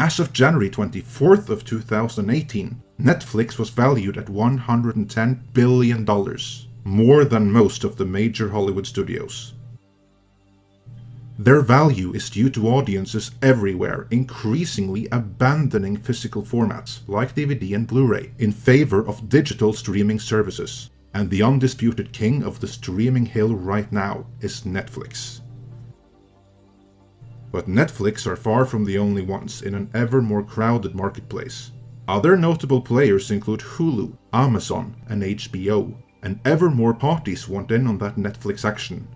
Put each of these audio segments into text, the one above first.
As of January 24th of 2018, Netflix was valued at $110 billion, more than most of the major Hollywood studios. Their value is due to audiences everywhere increasingly abandoning physical formats like DVD and Blu-ray in favor of digital streaming services, and the undisputed king of the streaming hill right now is Netflix. But Netflix are far from the only ones in an ever more crowded marketplace. Other notable players include Hulu, Amazon, and HBO, and ever more parties want in on that Netflix action.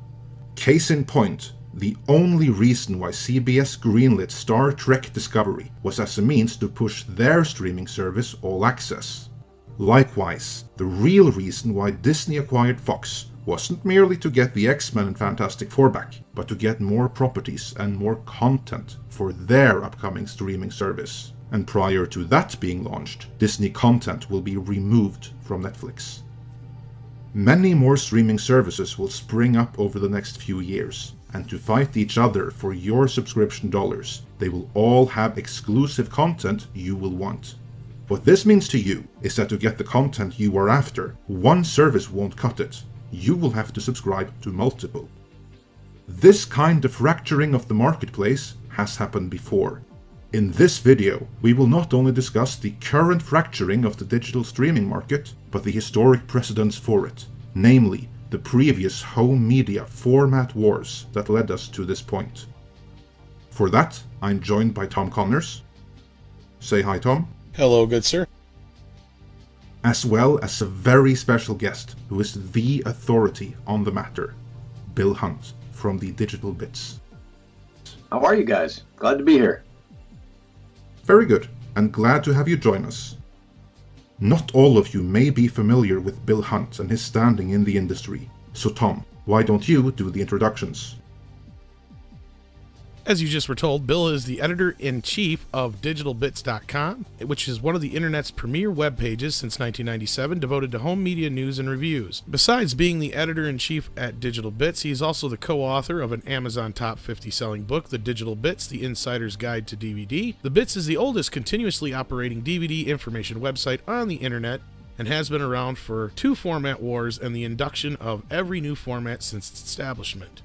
Case in point, the only reason why CBS greenlit Star Trek Discovery was as a means to push their streaming service All Access. Likewise, the real reason why Disney acquired Fox wasn't merely to get the X-Men and Fantastic Four back, but to get more properties and more content for their upcoming streaming service. And prior to that being launched, Disney content will be removed from Netflix. Many more streaming services will spring up over the next few years, and to fight each other for your subscription dollars, they will all have exclusive content you will want. What this means to you is that to get the content you are after, one service won't cut it. You will have to subscribe to multiple. This kind of fracturing of the marketplace has happened before. In this video, we will not only discuss the current fracturing of the digital streaming market, but the historic precedents for it, namely the previous home media format wars that led us to this point. For that, I'm joined by Tom Connors. Say hi, Tom. Hello, good sir. As well as a very special guest who is the authority on the matter, Bill Hunt from the Digital Bits. How are you guys? Glad to be here. Very good, and glad to have you join us. Not all of you may be familiar with Bill Hunt and his standing in the industry, so Tom, why don't you do the introductions? As you just were told, Bill is the editor-in-chief of DigitalBits.com, which is one of the internet's premier web pages since 1997, devoted to home media news and reviews. Besides being the editor-in-chief at Digital Bits, he is also the co-author of an Amazon Top 50 selling book, The Digital Bits, The Insider's Guide to DVD. The Bits is the oldest continuously operating DVD information website on the internet and has been around for 2 format wars and the induction of every new format since its establishment.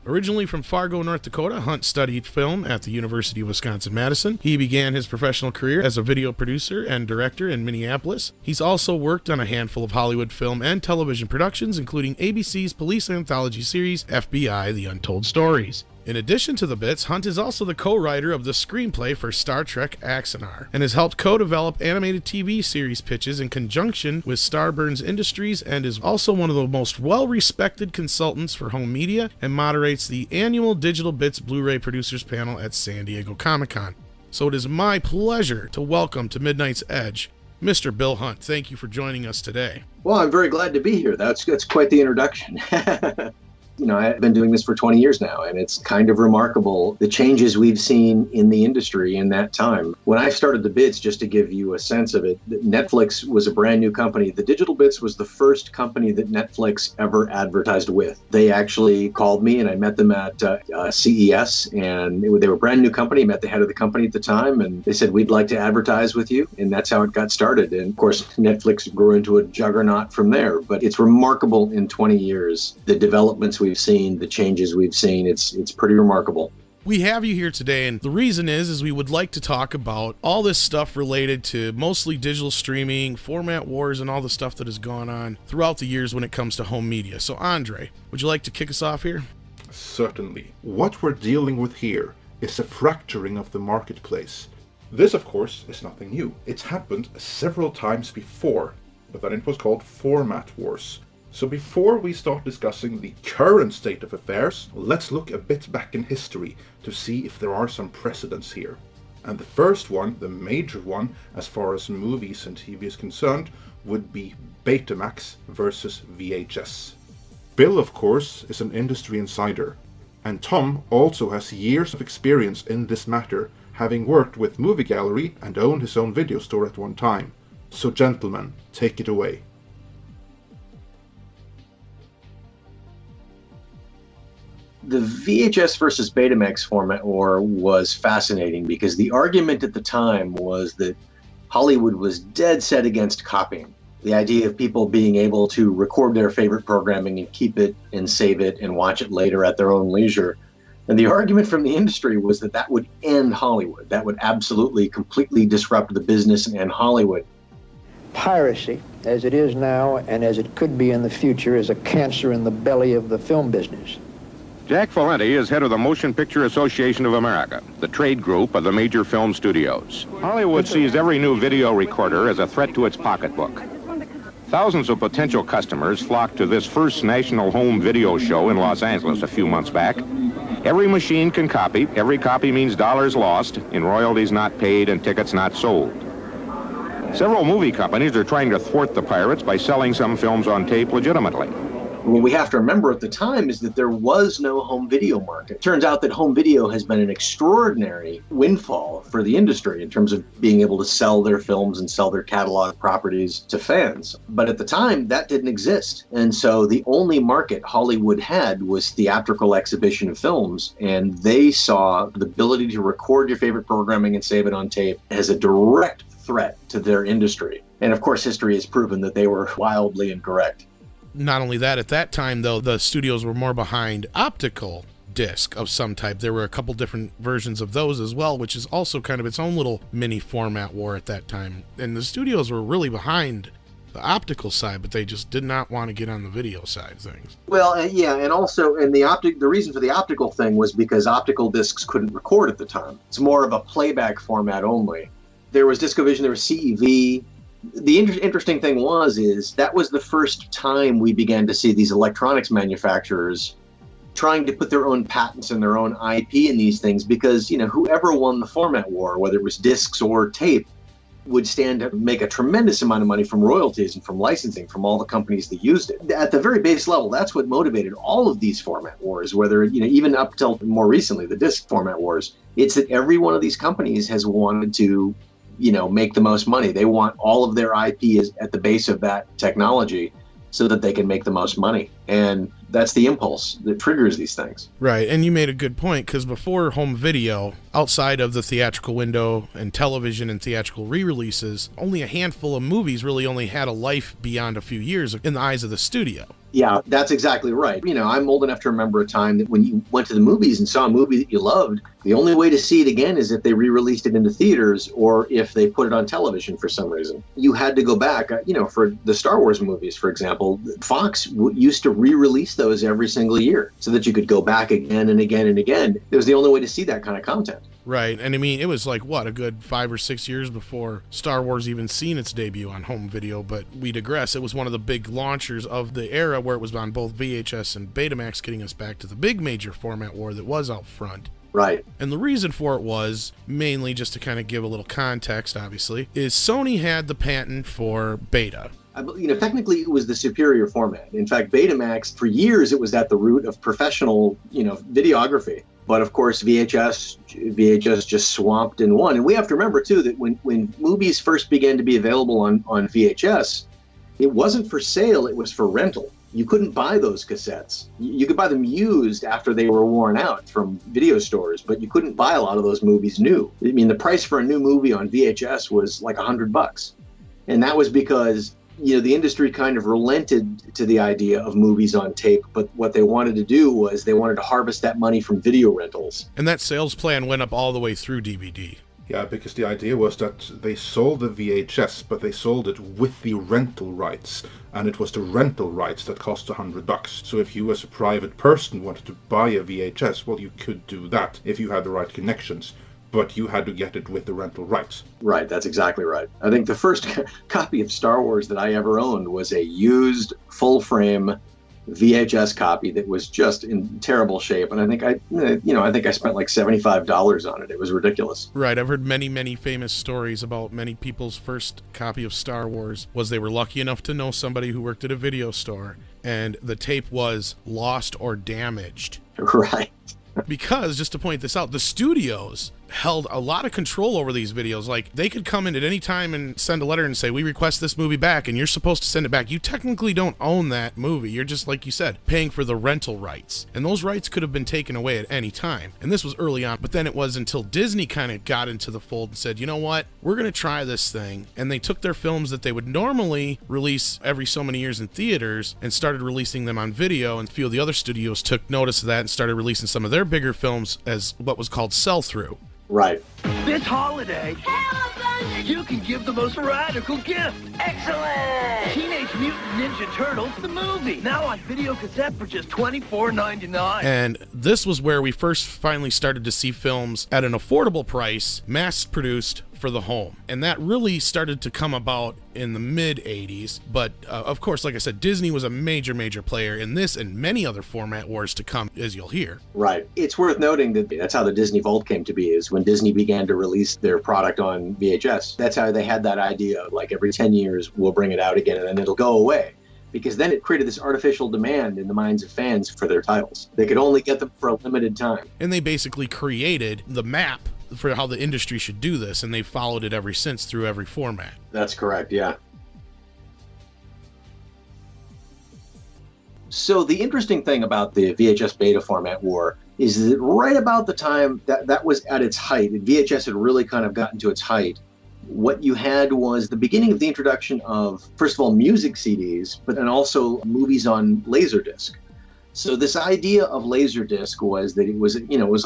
Originally from Fargo, North Dakota, Hunt studied film at the University of Wisconsin-Madison. He began his professional career as a video producer and director in Minneapolis. He's also worked on a handful of Hollywood film and television productions, including ABC's police anthology series, FBI: The Untold Stories. In addition to the Bits, Hunt is also the co-writer of the screenplay for Star Trek Axanar, and has helped co-develop animated TV series pitches in conjunction with Starburns Industries, and is also one of the most well-respected consultants for home media, and moderates the annual Digital Bits Blu-ray Producers Panel at San Diego Comic-Con. So it is my pleasure to welcome to Midnight's Edge, Mr. Bill Hunt. Thank you for joining us today. Well, I'm very glad to be here. That's quite the introduction. You know, I've been doing this for 20 years now, and it's kind of remarkable the changes we've seen in the industry in that time. When I started the Bits, just to give you a sense of it, Netflix was a brand new company. The Digital Bits was the first company that Netflix ever advertised with. They actually called me, and I met them at CES, and they were a brand new company. I met the head of the company at the time, and they said, we'd like to advertise with you, and that's how it got started. And of course, Netflix grew into a juggernaut from there, but it's remarkable in 20 years, the developments we've seen, the changes we've seen. It's pretty remarkable. We have you here today, and the reason is we would like to talk about all this stuff related to mostly digital streaming, format wars, and all the stuff that has gone on throughout the years when it comes to home media. So Andre, would you like to kick us off here? Certainly. What we're dealing with here is a fracturing of the marketplace. This, of course, is nothing new. It's happened several times before, but then it was called format wars. So before we start discussing the current state of affairs, let's look a bit back in history to see if there are some precedents here. And the first one, the major one, as far as movies and TV is concerned, would be Betamax versus VHS. Bill, of course, is an industry insider, and Tom also has years of experience in this matter, having worked with Movie Gallery and owned his own video store at one time. So gentlemen, take it away. The VHS versus Betamax format war was fascinating because the argument at the time was that Hollywood was dead set against copying. The idea of people being able to record their favorite programming and keep it and save it and watch it later at their own leisure. And the argument from the industry was that that would end Hollywood. That would absolutely, completely disrupt the business and end Hollywood. Piracy, as it is now and as it could be in the future, is a cancer in the belly of the film business. Jack Valenti is head of the Motion Picture Association of America, the trade group of the major film studios. Hollywood sees every new video recorder as a threat to its pocketbook. Thousands of potential customers flocked to this first national home video show in Los Angeles a few months back. Every machine can copy. Every copy means dollars lost in royalties not paid and tickets not sold. Several movie companies are trying to thwart the pirates by selling some films on tape legitimately. What we have to remember at the time is that there was no home video market. It turns out that home video has been an extraordinary windfall for the industry in terms of being able to sell their films and sell their catalog properties to fans. But at the time, that didn't exist. And so the only market Hollywood had was theatrical exhibition of films. And they saw the ability to record your favorite programming and save it on tape as a direct threat to their industry. And of course, history has proven that they were wildly incorrect. Not only that, at that time, though, the studios were more behind optical disc of some type. There were a couple different versions of those as well, which is also kind of its own little mini format war at that time. And the studios were really behind the optical side, but they just did not want to get on the video side of things. Well, yeah, and also, and the reason for the optical thing was because optical discs couldn't record at the time. It's more of a playback format only. There was Discovision, there was CEV. The interesting thing is that was the first time we began to see these electronics manufacturers trying to put their own patents and their own IP in these things because, you know, whoever won the format war, whether it was discs or tape, would stand to make a tremendous amount of money from royalties and from licensing from all the companies that used it. At the very base level, that's what motivated all of these format wars, whether, you know, even up till more recently, the disc format wars. It's that every one of these companies has wanted to, you know, make the most money. They want all of their IP is at the base of that technology so that they can make the most money. And that's the impulse that triggers these things. Right, and you made a good point, because before home video, outside of the theatrical window and television and theatrical re-releases, only a handful of movies really only had a life beyond a few years in the eyes of the studio. Yeah, that's exactly right. You know, I'm old enough to remember a time that when you went to the movies and saw a movie that you loved, the only way to see it again is if they re-released it into theaters or if they put it on television for some reason. You had to go back, you know, for the Star Wars movies, for example, Fox used to re-release those every single year so that you could go back again and again and again. It was the only way to see that kind of content. Right, and I mean, it was like, what, a good 5 or 6 years before Star Wars even seen its debut on home video, but we digress. It was one of the big launchers of the era where it was on both VHS and Betamax, getting us back to the big major format war that was out front. Right. And the reason for it was, mainly just to kind of give a little context, obviously, is Sony had the patent for Beta. You know, technically it was the superior format. In fact, Betamax, for years, it was at the root of professional, you know, videography. But of course, VHS just swamped and won. And we have to remember, too, that when movies first began to be available on VHS, it wasn't for sale, it was for rental. You couldn't buy those cassettes. You could buy them used after they were worn out from video stores, but you couldn't buy a lot of those movies new. I mean, the price for a new movie on VHS was like $100. And that was because, you know, the industry kind of relented to the idea of movies on tape, but what they wanted to do was they wanted to harvest that money from video rentals. And that sales plan went up all the way through DVD. Yeah, because the idea was that they sold the VHS, but they sold it with the rental rights, and it was the rental rights that cost $100. So if you as a private person wanted to buy a VHS, well, you could do that if you had the right connections, but you had to get it with the rental rights. Right, that's exactly right. I think the first copy of Star Wars that I ever owned was a used full-frame VHS copy that was just in terrible shape, and I think I spent like $75 on it. It was ridiculous. Right, I've heard many famous stories about many people's first copy of Star Wars was they were lucky enough to know somebody who worked at a video store, and the tape was lost or damaged. Right. Because, just to point this out, the studios held a lot of control over these videos. Like, they could come in at any time and send a letter and say, we request this movie back, and you're supposed to send it back. You technically don't own that movie. You're just, like you said, paying for the rental rights. And those rights could have been taken away at any time. And this was early on, but then it was until Disney kind of got into the fold and said, you know what, we're going to try this thing. And they took their films that they would normally release every so many years in theaters and started releasing them on video, and a few of the other studios took notice of that and started releasing some of their bigger films as what was called sell-through. Right. This holiday, you can give the most radical gift. Excellent! Teenage Mutant Ninja Turtles, the movie, now on video cassette for just $24.99. And this was where we first finally started to see films at an affordable price, mass-produced for the home. And that really started to come about in the mid-'80s. But of course, like I said, Disney was a major player in this and many other format wars to come, as you'll hear. Right. It's worth noting that that's how the Disney Vault came to be, is when Disney began to release their product on VHS. That's how they had that idea of, like, every 10 years we'll bring it out again and then it'll go away. Because then it created this artificial demand in the minds of fans for their titles. They could only get them for a limited time. And they basically created the map for how the industry should do this, and they've followed it ever since through every format. That's correct, yeah. So the interesting thing about the VHS beta format war is that right about the time that was at its height, and VHS had really kind of gotten to its height, what you had was the beginning of the introduction of, first of all, music CDs, but then also movies on Laserdisc. So this idea of Laserdisc was that it was, it was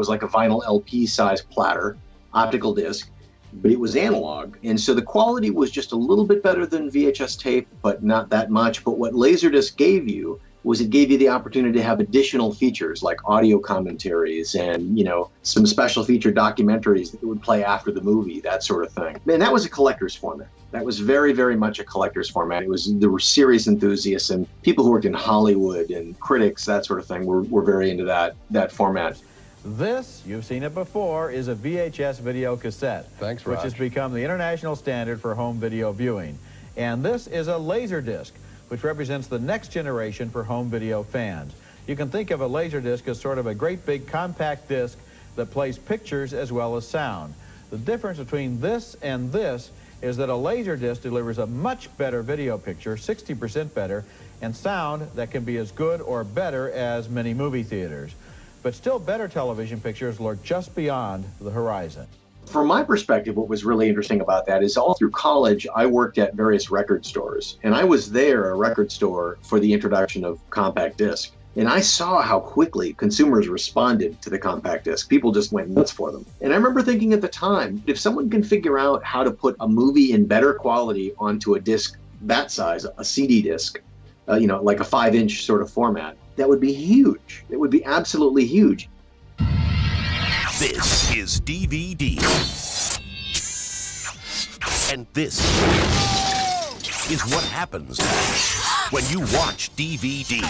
like a vinyl LP size platter, optical disc, but it was analog. And so the quality was just a little bit better than VHS tape, but not that much. But what Laserdisc gave you was it gave you the opportunity to have additional features like audio commentaries and, some special feature documentaries that would play after the movie, that sort of thing. And that was a collector's format. That was very, very much a collector's format. There were serious enthusiasts and people who worked in Hollywood and critics, that sort of thing, were very into that format. This, you've seen it before, is a VHS video cassette. Thanks, which Raj. has become the international standard for home video viewing. And this is a Laserdisc, which represents the next generation for home video fans. You can think of a Laserdisc as sort of a great big compact disc that plays pictures as well as sound. The difference between this and this is that a Laserdisc delivers a much better video picture, 60% better, and sound that can be as good or better as many movie theaters. But still better television pictures lurk just beyond the horizon. From my perspective, what was really interesting about that is all through college, I worked at various record stores, and I was there at a record store for the introduction of compact disc. And I saw how quickly consumers responded to the compact disc. People just went nuts for them. And I remember thinking at the time, if someone can figure out how to put a movie in better quality onto a disc that size, a CD disc, like a 5-inch sort of format, that would be huge. It would be absolutely huge. This is DVD. And this is what happens when you watch DVD.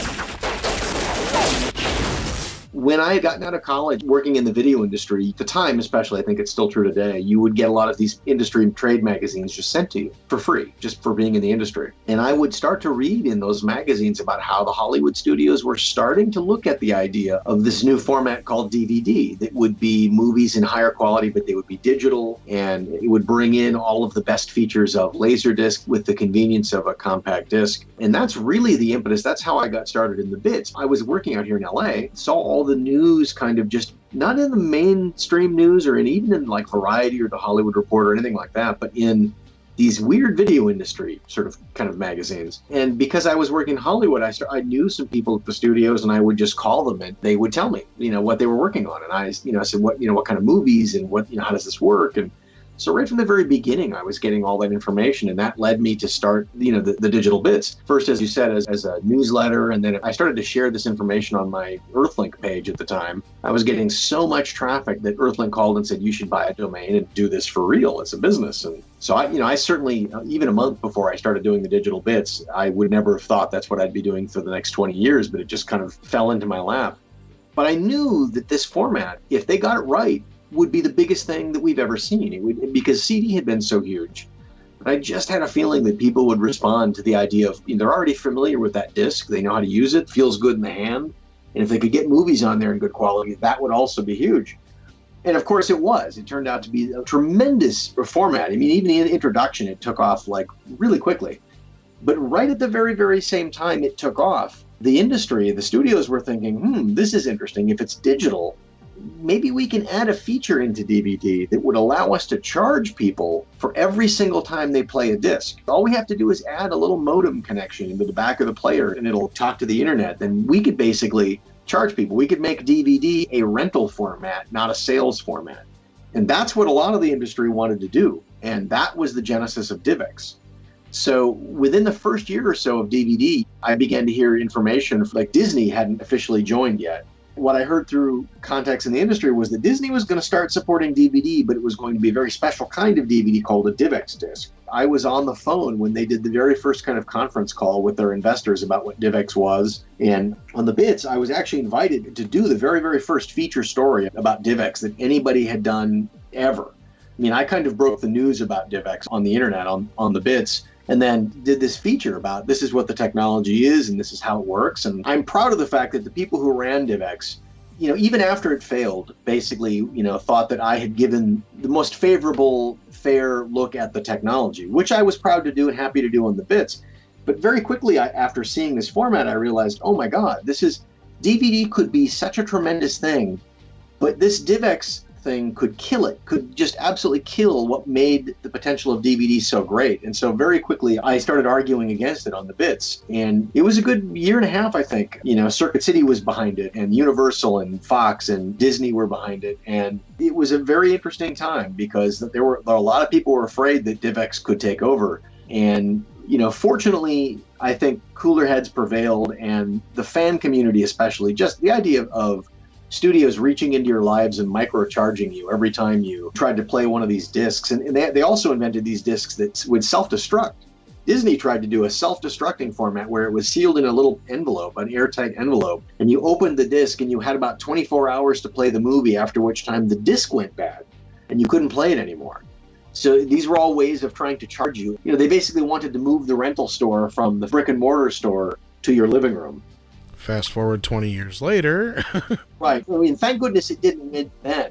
When I had gotten out of college working in the video industry, at the time especially, I think it's still true today, you would get a lot of these industry trade magazines just sent to you for free, just for being in the industry. And I would start to read in those magazines about how the Hollywood studios were starting to look at the idea of this new format called DVD that would be movies in higher quality, but they would be digital, and it would bring in all of the best features of Laserdisc with the convenience of a compact disc. And that's really the impetus. That's how I got started in the bits. I was working out here in LA, saw all the news kind of just not in the mainstream news or even in like Variety or the Hollywood Reporter or anything like that, but in these weird video industry sort of kind of magazines. And because I was working in Hollywood, I knew some people at the studios, and I would just call them and they would tell me, what they were working on. And I said, what kind of movies and what, how does this work? And so right from the very beginning, I was getting all that information, and that led me to start, the digital bits. First, as you said, as a newsletter, and then I started to share this information on my Earthlink page at the time. I was getting so much traffic that Earthlink called and said, you should buy a domain and do this for real. It's a business. And so I certainly, even a month before I started doing the digital bits, I would never have thought that's what I'd be doing for the next 20 years, but it just kind of fell into my lap. But I knew that this format, if they got it right, would be the biggest thing that we've ever seen. Because CD had been so huge. I just had a feeling that people would respond to the idea of, they're already familiar with that disc, they know how to use it, feels good in the hand, and if they could get movies on there in good quality, that would also be huge. And of course it was. It turned out to be a tremendous format. I mean, even in the introduction, it took off like really quickly. But right at the very, very same time it took off, the industry, the studios were thinking, this is interesting. If it's digital, maybe we can add a feature into DVD that would allow us to charge people for every single time they play a disc. All we have to do is add a little modem connection into the back of the player and it'll talk to the internet. Then we could basically charge people. We could make DVD a rental format, not a sales format. And that's what a lot of the industry wanted to do. And that was the genesis of DivX. So within the first year or so of DVD, I began to hear information like Disney hadn't officially joined yet. What I heard through contacts in the industry was that Disney was going to start supporting DVD, but it was going to be a very special kind of DVD called a DivX disc. I was on the phone when they did the very first kind of conference call with their investors about what DivX was. And on the Bits, I was actually invited to do the very, very first feature story about DivX that anybody had done ever. I mean, I kind of broke the news about DivX on the internet, on the Bits, and then did this feature about this is what the technology is and this is how it works. And I'm proud of the fact that the people who ran DivX, even after it failed, basically, thought that I had given the most favorable, fair look at the technology, which I was proud to do and happy to do on the Bits. But very quickly, after seeing this format, I realized, oh my God, DVD could be such a tremendous thing, but this DivX thing could kill it, could just absolutely kill what made the potential of DVD so great. And so very quickly, I started arguing against it on the Bits. And it was a good year and a half, I think. Circuit City was behind it, and Universal and Fox and Disney were behind it. And it was a very interesting time because there were a lot of people were afraid that DivX could take over. And fortunately, I think cooler heads prevailed, and the fan community especially, just the idea of studios reaching into your lives and microcharging you every time you tried to play one of these discs. And they also invented these discs that would self-destruct. Disney tried to do a self-destructing format where it was sealed in a little envelope, an airtight envelope, and you opened the disc and you had about 24 hours to play the movie, after which time the disc went bad and you couldn't play it anymore. So these were all ways of trying to charge you. They basically wanted to move the rental store from the brick and mortar store to your living room. Fast forward 20 years later. Right. I mean, thank goodness it didn't then.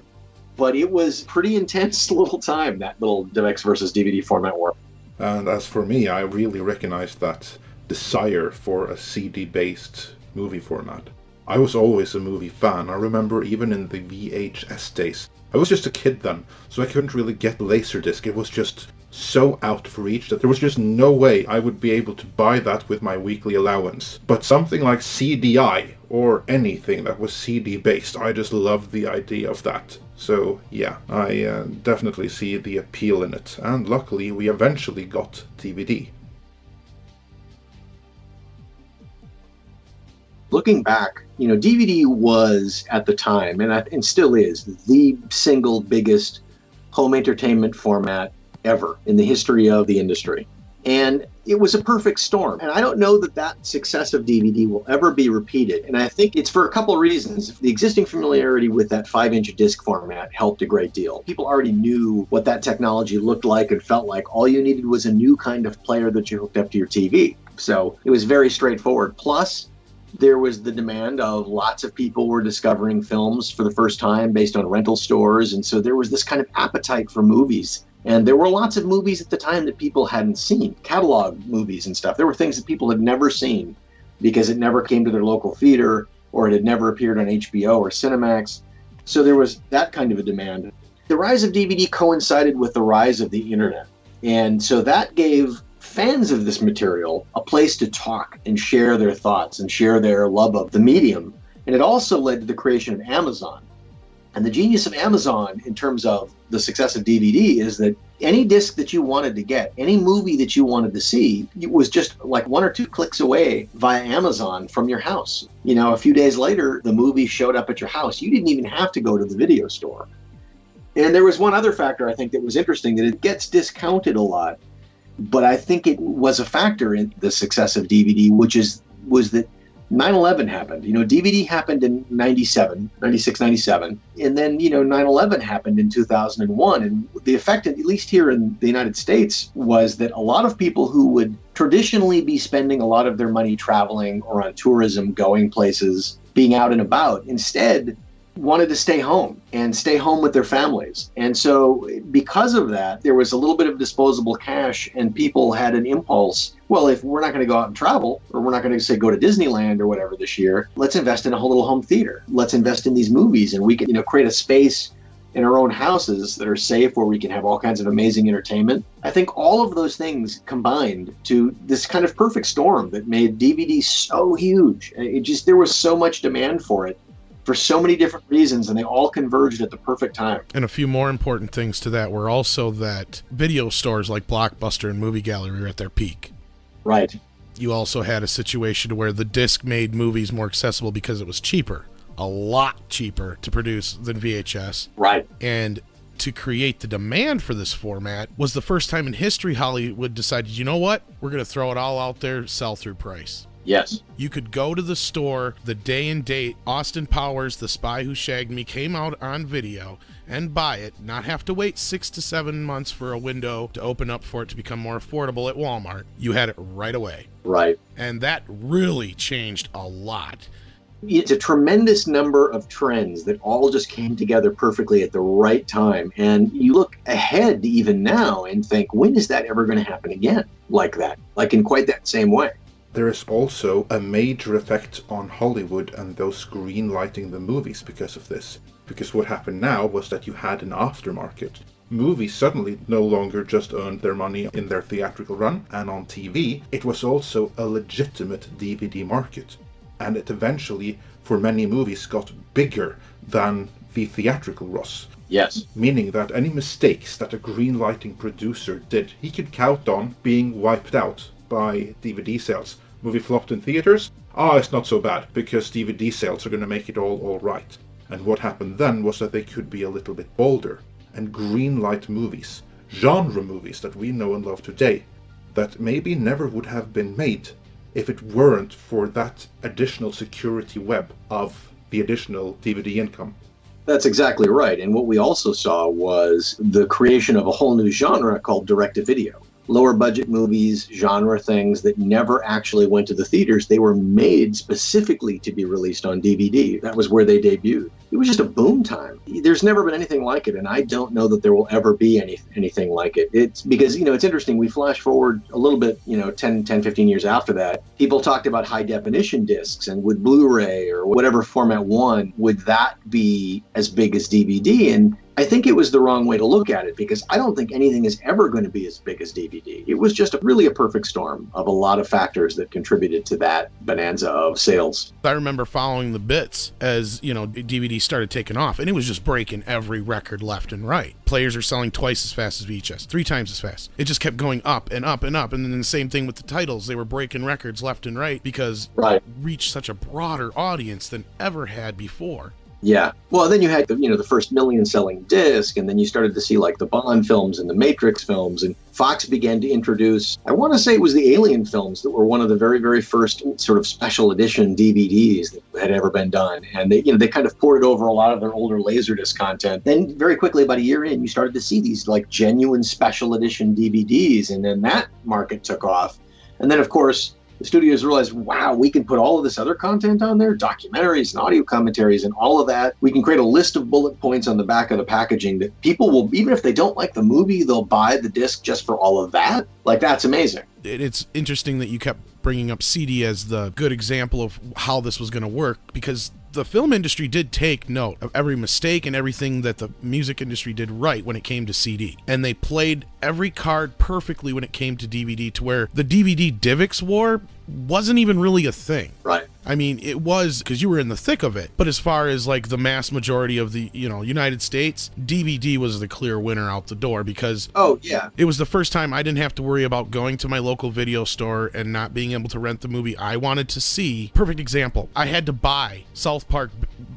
But it was pretty intense little time, that little DivX versus DVD format war. And as for me, I really recognized that desire for a CD-based movie format. I was always a movie fan. I remember even in the VHS days. I was just a kid then, so I couldn't really get Laserdisc. It was just so out of reach that there was just no way I would be able to buy that with my weekly allowance. But something like CDI, or anything that was CD based, I just loved the idea of that. So yeah, I definitely see the appeal in it, and luckily we eventually got DVD. Looking back, DVD was at the time, and still is, the single biggest home entertainment format ever in the history of the industry. And it was a perfect storm. And I don't know that success of DVD will ever be repeated. And I think it's for a couple of reasons. The existing familiarity with that 5-inch disc format helped a great deal. People already knew what that technology looked like and felt like. All you needed was a new kind of player that you hooked up to your TV. So it was very straightforward. Plus, there was the demand of lots of people were discovering films for the first time based on rental stores. And so there was this kind of appetite for movies. And there were lots of movies at the time that people hadn't seen, catalog movies and stuff. There were things that people had never seen because it never came to their local theater, or it had never appeared on HBO or Cinemax. So there was that kind of a demand. The rise of DVD coincided with the rise of the internet. And so that gave fans of this material a place to talk and share their thoughts and share their love of the medium. And it also led to the creation of Amazon. And the genius of Amazon in terms of the success of DVD is that any disc that you wanted to get, any movie that you wanted to see, it was just like 1 or 2 clicks away via Amazon from your house. A few days later, the movie showed up at your house. You didn't even have to go to the video store. And there was one other factor I think that was interesting, that it gets discounted a lot, but I think it was a factor in the success of DVD, was that 9/11 happened. DVD happened in 96, 97. And then, 9/11 happened in 2001. And the effect, at least here in the United States, was that a lot of people who would traditionally be spending a lot of their money traveling or on tourism, going places, being out and about, instead wanted to stay home with their families. And so because of that, there was a little bit of disposable cash, and people had an impulse. Well, if we're not going to go out and travel, or we're not going to say go to Disneyland or whatever this year, let's invest in a whole little home theater. Let's invest in these movies, and we can, create a space in our own houses that are safe, where we can have all kinds of amazing entertainment. I think all of those things combined to this kind of perfect storm that made DVD so huge. There was so much demand for it for so many different reasons, and they all converged at the perfect time. And a few more important things to that were also that video stores like Blockbuster and Movie Gallery were at their peak. Right. You also had a situation where the disc made movies more accessible because it was cheaper. A lot cheaper to produce than VHS. Right. And to create the demand for this format was the first time in history Hollywood decided, you know what? We're going to throw it all out there, sell-through price. Yes. You could go to the store the day and date Austin Powers, The Spy Who Shagged Me came out on video and buy it, not have to wait 6 to 7 months for a window to open up for it to become more affordable at Walmart. You had it right away. Right. And that really changed a lot. It's a tremendous number of trends that all just came together perfectly at the right time. And you look ahead to even now and think, when is that ever going to happen again like that? Like in quite that same way. There is also a major effect on Hollywood and those green-lighting the movies because of this. Because what happened now was that you had an aftermarket. Movies suddenly no longer just earned their money in their theatrical run, and on TV, it was also a legitimate DVD market. And it eventually, for many movies, got bigger than the theatrical Ross. Yes. Meaning that any mistakes that a green-lighting producer did, he could count on being wiped out by DVD sales. Movie flopped in theaters? It's not so bad, because DVD sales are going to make it all right. And what happened then was that they could be a little bit bolder and green-light movies, genre movies that we know and love today, that maybe never would have been made if it weren't for that additional security web of the additional DVD income. That's exactly right. And what we also saw was the creation of a whole new genre called direct-to-video. Lower budget movies, genre things that never actually went to the theaters. They were made specifically to be released on DVD. That was where they debuted. It was just a boom time. There's never been anything like it, and I don't know that there will ever be anything like it. It's because, it's interesting, we flash forward a little bit, 10, 15 years after that. People talked about high definition discs, and would Blu-ray or whatever format won, would that be as big as DVD? And I think it was the wrong way to look at it, because I don't think anything is ever going to be as big as DVD. It was just really a perfect storm of a lot of factors that contributed to that bonanza of sales. I remember following the bits as, DVD started taking off, and it was just breaking every record left and right. Players are selling twice as fast as VHS, 3 times as fast. It just kept going up and up and up. And then the same thing with the titles. They were breaking records left and right because it reached such a broader audience than ever had before. Yeah. Well, then you had the first million-selling disc, and then you started to see like the Bond films and the Matrix films, and Fox began to introduce, I want to say it was the Alien films that were one of the very, very first sort of special edition DVDs that had ever been done. And they kind of poured over a lot of their older Laserdisc content. Then very quickly, about a year in, you started to see these like genuine special edition DVDs, and then that market took off. And then, of course, the studios realized, wow, we can put all of this other content on there, documentaries and audio commentaries and all of that. We can create a list of bullet points on the back of the packaging that people will, even if they don't like the movie, they'll buy the disc just for all of that. Like, that's amazing. It's interesting that you kept bringing up CD as the good example of how this was going to work, because the film industry did take note of every mistake and everything that the music industry did right when it came to CD. And they played every card perfectly when it came to DVD, to where the DVD DivX war wasn't even really a thing. Right. I mean, it was because you were in the thick of it. But as far as like the mass majority of the, United States, DVD was the clear winner out the door, because it was the first time I didn't have to worry about going to my local video store and not being able to rent the movie I wanted to see. Perfect example. I had to buy South Park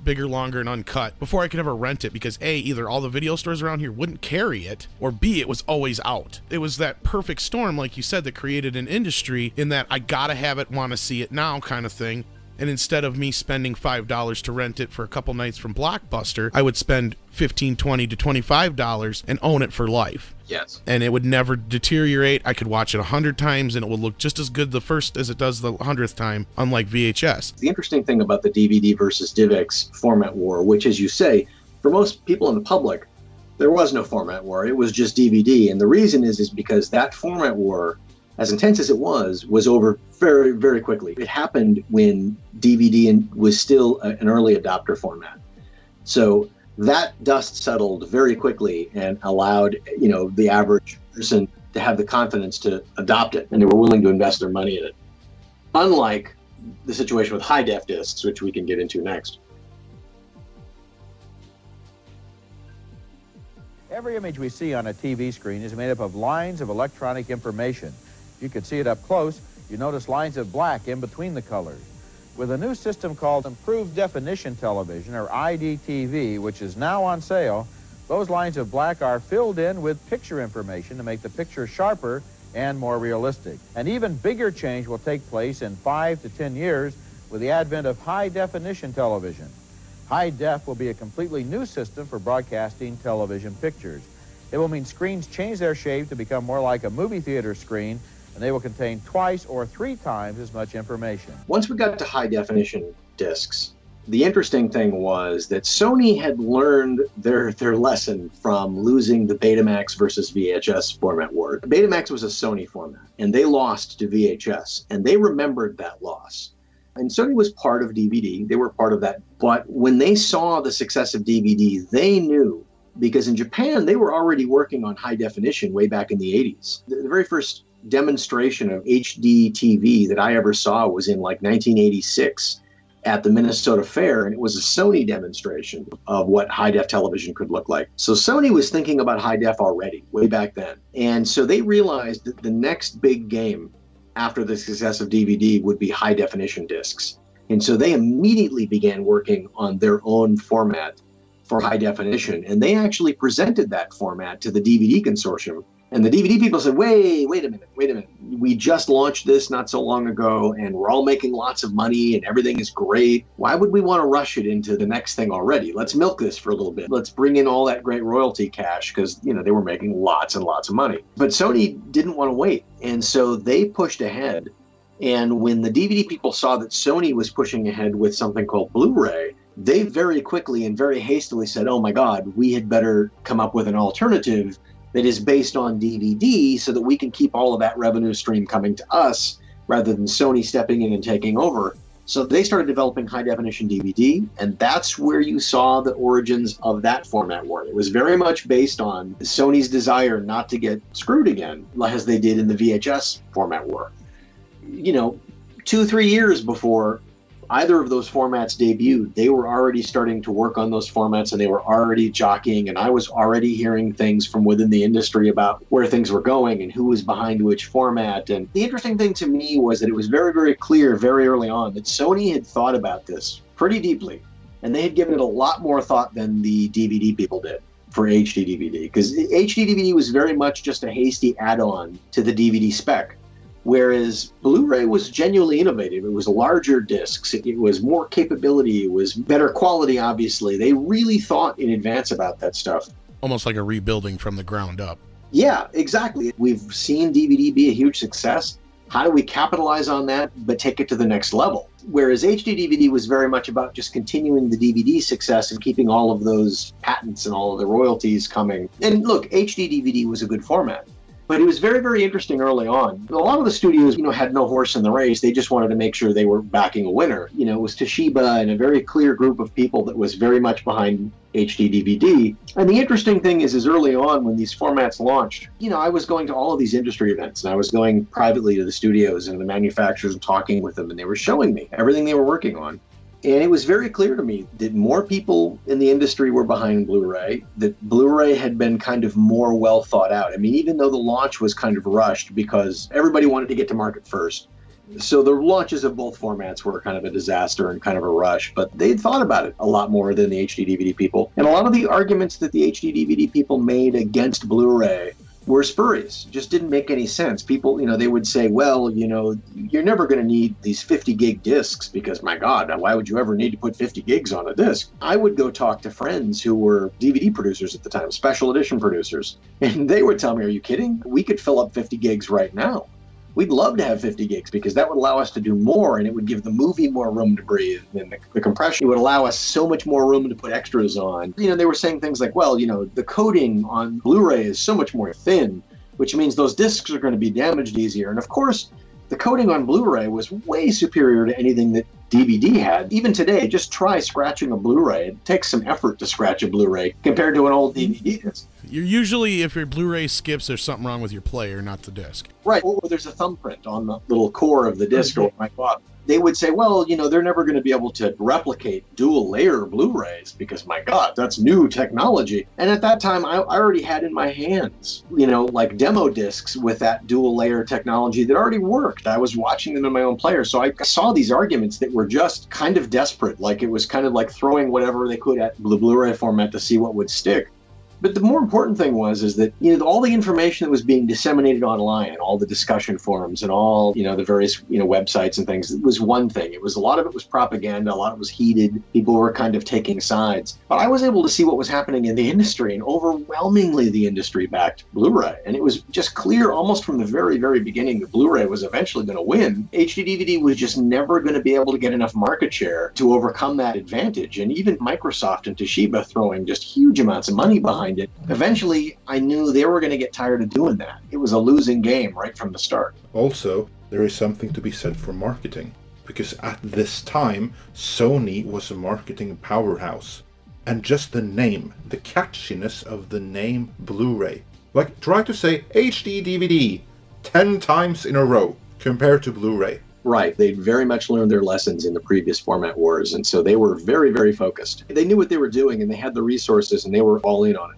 Bigger, Longer, and Uncut before I could ever rent it, because A, either all the video stores around here wouldn't carry it, or B, it was always out. It was that perfect storm, like you said, that created an industry in that I gotta have it, want to see it now kind of thing. And instead of me spending $5 to rent it for a couple nights from Blockbuster, I would spend $15, $20 to $25 and own it for life. Yes. And it would never deteriorate. I could watch it 100 times and it would look just as good the first as it does the 100th time, unlike VHS. The interesting thing about the DVD versus DivX format war, which, as you say, for most people in the public, there was no format war. It was just DVD. And the reason is because that format war, as intense as it was over very, very quickly. It happened when DVD was still an early adopter format. So that dust settled very quickly and allowed, the average person to have the confidence to adopt it, and they were willing to invest their money in it. Unlike the situation with high-def discs, which we can get into next. Every image we see on a TV screen is made up of lines of electronic information. You can see it up close. You notice lines of black in between the colors. With a new system called Improved Definition Television, or IDTV, which is now on sale, those lines of black are filled in with picture information to make the picture sharper and more realistic. An even bigger change will take place in 5 to 10 years with the advent of high-definition television. High def will be a completely new system for broadcasting television pictures. It will mean screens change their shape to become more like a movie theater screen, and they will contain 2 or 3 times as much information. Once we got to high-definition discs, the interesting thing was that Sony had learned their lesson from losing the Betamax versus VHS format war. Betamax was a Sony format, and they lost to VHS, and they remembered that loss. And Sony was part of DVD. They were part of that. But when they saw the success of DVD, they knew, because in Japan, they were already working on high definition way back in the 80s. The very first demonstration of HD TV that I ever saw was in like 1986 at the Minnesota Fair, and it was a Sony demonstration of what high-def television could look like. So Sony was thinking about high-def already, way back then. And so they realized that the next big game after the success of DVD would be high-definition discs. And so they immediately began working on their own format for high definition, and they actually presented that format to the DVD consortium. And the DVD people said, wait a minute. We just launched this not so long ago, and we're all making lots of money, and everything is great. Why would we want to rush it into the next thing already? Let's milk this for a little bit. Let's bring in all that great royalty cash, because they were making lots and lots of money. But Sony didn't want to wait, and so they pushed ahead. And when the DVD people saw that Sony was pushing ahead with something called Blu-ray, they very quickly and very hastily said, oh my God, we had better come up with an alternative that is based on DVD so that we can keep all of that revenue stream coming to us rather than Sony stepping in and taking over. So they started developing high-definition DVD, and that's where you saw the origins of that format war. It was very much based on Sony's desire not to get screwed again, as they did in the VHS format war. 2-3 years before either of those formats debuted, they were already starting to work on those formats, and they were already jockeying, and I was already hearing things from within the industry about where things were going and who was behind which format. And the interesting thing to me was that it was very, very clear very early on that Sony had thought about this pretty deeply, and they had given it a lot more thought than the DVD people did for HD DVD, because HD DVD was very much just a hasty add-on to the DVD spec. Whereas Blu-ray was genuinely innovative. It was larger discs. It was more capability. It was better quality, obviously. They really thought in advance about that stuff. Almost like a rebuilding from the ground up. Yeah, exactly. We've seen DVD be a huge success. How do we capitalize on that, but take it to the next level? Whereas HD DVD was very much about just continuing the DVD success and keeping all of those patents and all of the royalties coming. And look, HD DVD was a good format. But it was very, very interesting early on. A lot of the studios, had no horse in the race. They just wanted to make sure they were backing a winner. It was Toshiba and a very clear group of people that was very much behind HD DVD. And the interesting thing is early on when these formats launched, I was going to all of these industry events, and I was going privately to the studios and the manufacturers and talking with them, and they were showing me everything they were working on. And it was very clear to me that more people in the industry were behind Blu-ray, that Blu-ray had been kind of more well thought out. I mean, even though the launch was kind of rushed because everybody wanted to get to market first. So the launches of both formats were kind of a disaster and kind of a rush, but they'd thought about it a lot more than the HD DVD people. And a lot of the arguments that the HD DVD people made against Blu-ray were spurious, just didn't make any sense. People, they would say, well, you're never going to need these 50 gig discs because, my God, why would you ever need to put 50 gigs on a disc? I would go talk to friends who were DVD producers at the time, special edition producers, and they would tell me, are you kidding? We could fill up 50 gigs right now. We'd love to have 50 gigs because that would allow us to do more, and it would give the movie more room to breathe. And the compression would allow us so much more room to put extras on. They were saying things like, well, the coating on Blu-ray is so much more thin, which means those discs are going to be damaged easier. And of course, the coating on Blu-ray was way superior to anything that DVD had. Even today, just try scratching a Blu-ray. It takes some effort to scratch a Blu-ray compared to an old DVD disc. You're usually, if your Blu-ray skips, there's something wrong with your player, not the disc. Right, or there's a thumbprint on the little core of the disc or my God. They would say, well, they're never going to be able to replicate dual-layer Blu-rays because, my God, that's new technology. And at that time, I already had in my hands, like demo discs with that dual-layer technology that already worked. I was watching them in my own player. So I saw these arguments that were just kind of desperate. Like it was kind of like throwing whatever they could at the Blu-ray format to see what would stick. But the more important thing is that, all the information that was being disseminated online, all the discussion forums and all, the various, websites and things, it was one thing. It was a lot of it was propaganda. A lot of it was heated. People were kind of taking sides. But I was able to see what was happening in the industry, and overwhelmingly the industry backed Blu-ray. And it was just clear almost from the very, very beginning that Blu-ray was eventually going to win. HD DVD was just never going to be able to get enough market share to overcome that advantage. And even Microsoft and Toshiba throwing just huge amounts of money behind it. Eventually, I knew they were going to get tired of doing that. It was a losing game right from the start. Also, there is something to be said for marketing, because at this time, Sony was a marketing powerhouse. And just the name, the catchiness of the name Blu-ray. Like, try to say HD DVD 10 times in a row compared to Blu-ray. Right. They'd very much learned their lessons in the previous format wars, and so they were very, very focused. They knew what they were doing, and they had the resources, and they were all in on it.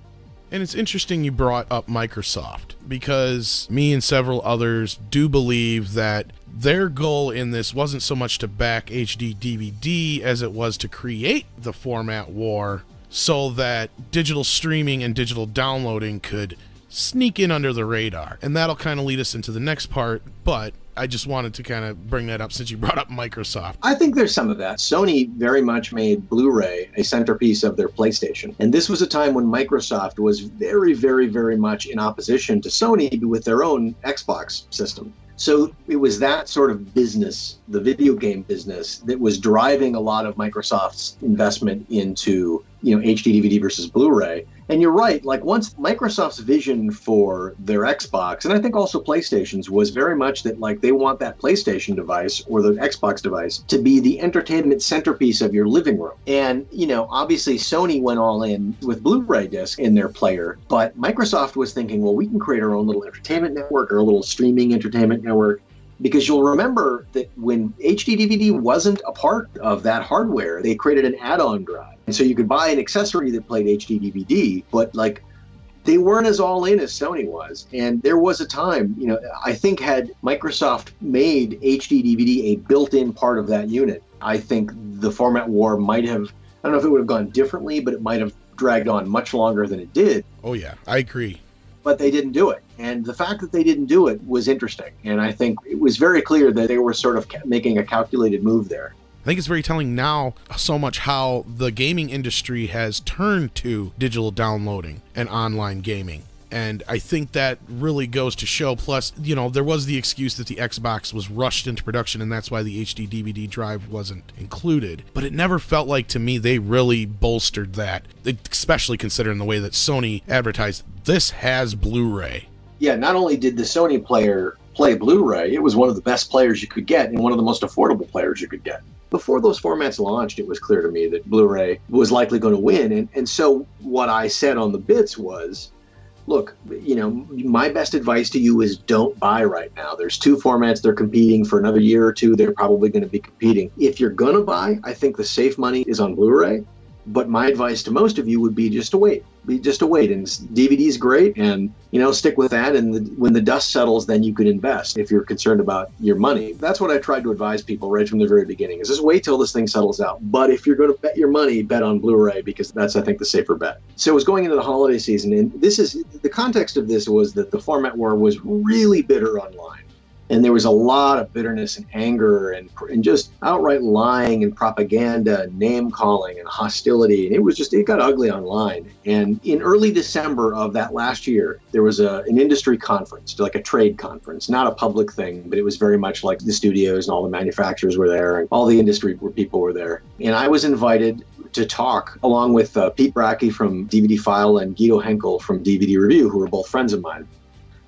And it's interesting you brought up Microsoft, because me and several others do believe that their goal in this wasn't so much to back HD DVD as it was to create the format war so that digital streaming and digital downloading could sneak in under the radar. And that'll kind of lead us into the next part, but I just wanted to kind of bring that up since you brought up Microsoft. I think there's some of that. Sony very much made Blu-ray a centerpiece of their PlayStation. And this was a time when Microsoft was very, very, very much in opposition to Sony with their own Xbox system. So it was that sort of business, the video game business, that was driving a lot of Microsoft's investment into, HD DVD versus Blu-ray. And you're right, like once Microsoft's vision for their Xbox, and I think also PlayStation's, was very much that like they want that PlayStation device or the Xbox device to be the entertainment centerpiece of your living room. And, obviously Sony went all in with Blu-ray disc in their player, but Microsoft was thinking, well, we can create our own little entertainment network or a little streaming entertainment network. Because you'll remember that when HD DVD wasn't a part of that hardware, they created an add-on drive. And so you could buy an accessory that played HD DVD, but like they weren't as all in as Sony was. And there was a time, I think had Microsoft made HD DVD a built-in part of that unit, I think the format war might have, I don't know if it would have gone differently, but it might have dragged on much longer than it did. Oh yeah, I agree. But they didn't do it. And the fact that they didn't do it was interesting. And I think it was very clear that they were sort of making a calculated move there. I think it's very telling now so much how the gaming industry has turned to digital downloading and online gaming. And I think that really goes to show. Plus, there was the excuse that the Xbox was rushed into production and that's why the HD DVD drive wasn't included. But it never felt like to me they really bolstered that, especially considering the way that Sony advertised, this has Blu-ray. Yeah, not only did the Sony player play Blu-ray, it was one of the best players you could get and one of the most affordable players you could get. Before those formats launched, it was clear to me that Blu-ray was likely going to win. And so what I said on the bits was, look, my best advice to you is don't buy right now. There's two formats. They're competing for another year or two. They're probably going to be competing. If you're going to buy, I think the safe money is on Blu-ray. But my advice to most of you would be just to wait. just a wait. And DVD's great, and stick with that. And when the dust settles, then you can invest if you're concerned about your money. That's what I tried to advise people right from the very beginning, is just wait till this thing settles out. But if you're going to bet your money, bet on Blu-ray, because that's, I think, the safer bet. So it was going into the holiday season, and the context of this was that the format war was really bitter online. And there was a lot of bitterness and anger and just outright lying and propaganda and name calling and hostility. And it got ugly online. And in early December of that last year, there was an industry conference, like a trade conference, not a public thing, but it was very much like the studios and all the manufacturers were there and all the industry people were there. And I was invited to talk along with Pete Bracke from DVD File and Guido Henkel from DVD Review, who were both friends of mine.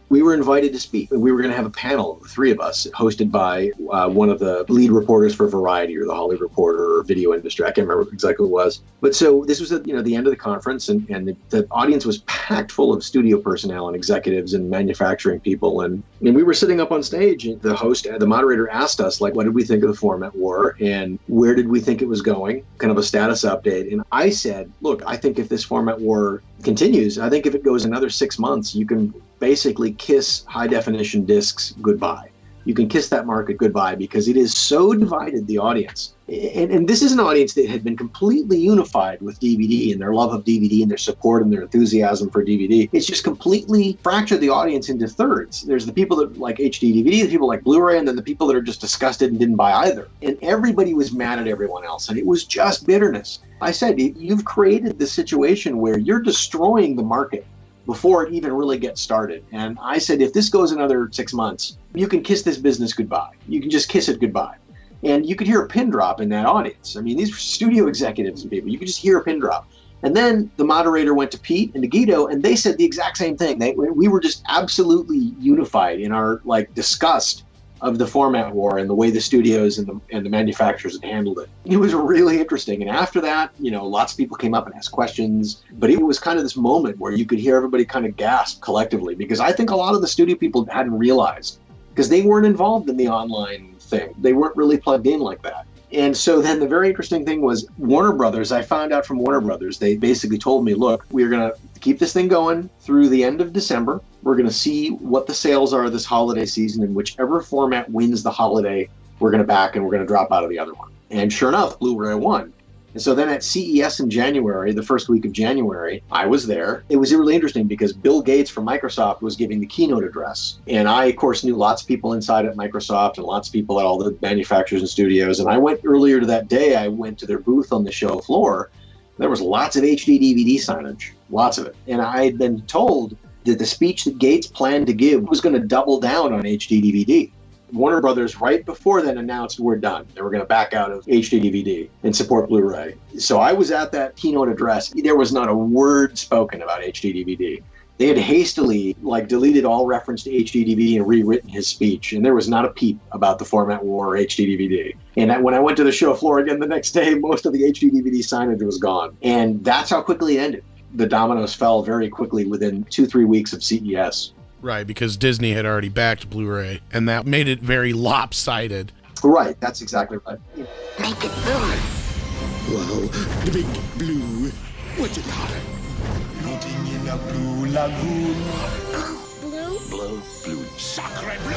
We were invited to speak. We were going to have a panel, the three of us, hosted by one of the lead reporters for Variety or the Hollywood Reporter or Video Industry. I can't remember exactly what it was. But so this was at the end of the conference, and the audience was packed full of studio personnel and executives and manufacturing people. And we were sitting up on stage, and the moderator asked us, what did we think of the format war and where did we think it was going? Kind of a status update. And I said, look, I think if this format war continues, I think if it goes another 6 months, you can basically kiss high definition discs goodbye. You can kiss that market goodbye, because it is so divided, the audience. And this is an audience that had been completely unified with DVD and their love of DVD and their support and their enthusiasm for DVD. It's just completely fractured the audience into thirds. There's the people that like HD DVD, the people like Blu-ray, and then the people that are just disgusted and didn't buy either. And everybody was mad at everyone else, and it was just bitterness. I said, you've created this situation where you're destroying the market before it even really gets started. And I said, if this goes another 6 months, you can kiss this business goodbye. You can just kiss it goodbye. And you could hear a pin drop in that audience. These were studio executives and people. You could just hear a pin drop. And then the moderator went to Pete and to Guido, and they said the exact same thing. We were just absolutely unified in our disgust of the format war and the way the studios and the manufacturers had handled it. It was really interesting. And after that, lots of people came up and asked questions, but it was kind of this moment where you could hear everybody kind of gasp collectively, because I think a lot of the studio people hadn't realized, because they weren't involved in the online thing. They weren't really plugged in like that. And so then the very interesting thing was Warner Brothers. I found out from Warner Brothers, they basically told me, look, we're going to keep this thing going through the end of December. We're going to see what the sales are this holiday season, and whichever format wins the holiday, we're going to back, and we're going to drop out of the other one. And sure enough, Blu-ray won. And so then at CES in January, the first week of January, I was there. It was really interesting because Bill Gates from Microsoft was giving the keynote address. And I, of course, knew lots of people inside at Microsoft and lots of people at all the manufacturers and studios. And I went earlier to that day, I went to their booth on the show floor. There was lots of HD DVD signage, lots of it. And I had been told that the speech that Gates planned to give was going to double down on HD DVD. Warner Brothers right before then announced we're done. They were going to back out of HD DVD and support Blu-ray. So I was at that keynote address. There was not a word spoken about HD DVD. They had hastily deleted all reference to HD DVD and rewritten his speech. And there was not a peep about the format war or HD DVD. And when I went to the show floor again the next day, most of the HD DVD signage was gone. And that's how quickly it ended. The dominoes fell very quickly within 2-3 weeks of CES. Right, because Disney had already backed Blu-ray, and that made it very lopsided. Right, that's exactly right. Make it blue. Wow, the big blue. What's it got? Floating in a blue lagoon. Blue? Blue, blue, sacre bleu.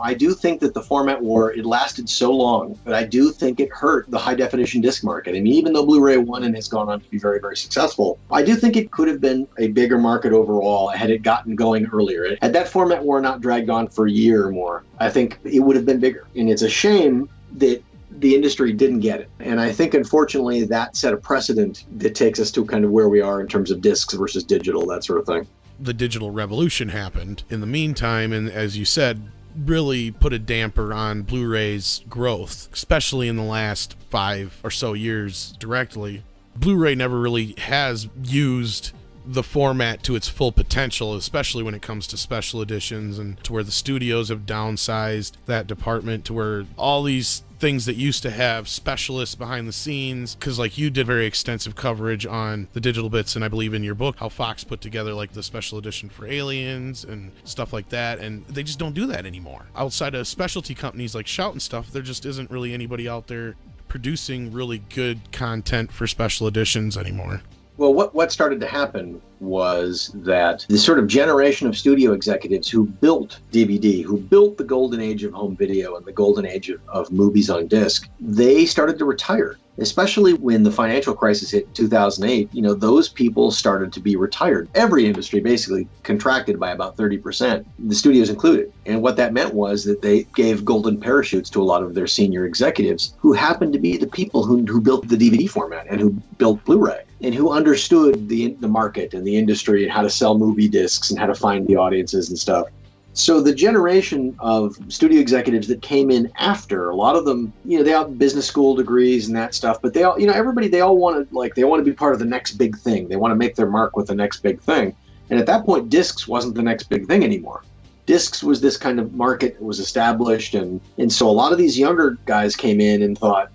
I do think that the format war, it lasted so long, but I do think it hurt the high definition disc market. Even though Blu-ray won and has gone on to be very, very successful, I do think it could have been a bigger market overall had it gotten going earlier. Had that format war not dragged on for a year or more, I think it would have been bigger. And it's a shame that the industry didn't get it. And I think, unfortunately, that set a precedent that takes us to kind of where we are in terms of discs versus digital, that sort of thing. The digital revolution happened in the meantime, and as you said, really put a damper on Blu-ray's growth, especially in the last 5 or so years directly. Blu-ray never really has used the format to its full potential, especially when it comes to special editions, and to where the studios have downsized that department to where all these things that used to have specialists behind the scenes, because like you did very extensive coverage on the digital bits, and I believe in your book how Fox put together like the special edition for Aliens and stuff like that, and they just don't do that anymore. Outside of specialty companies like Shout and stuff, there just isn't really anybody out there producing really good content for special editions anymore. Well, what started to happen was that the sort of generation of studio executives who built DVD, who built the golden age of home video and the golden age of movies on disc, they started to retire. Especially when the financial crisis hit in 2008, those people started to be retired. Every industry basically contracted by about 30%, the studios included. And what that meant was that they gave golden parachutes to a lot of their senior executives who happened to be the people who built the DVD format and who built Blu-ray and who understood the market and the industry and how to sell movie discs and how to find the audiences and stuff. So the generation of studio executives that came in after, a lot of them, they have business school degrees and that stuff, but they all, everybody, they want to be part of the next big thing. They want to make their mark with the next big thing. And at that point, discs wasn't the next big thing anymore. Discs was this kind of market that was established. And so a lot of these younger guys came in and thought,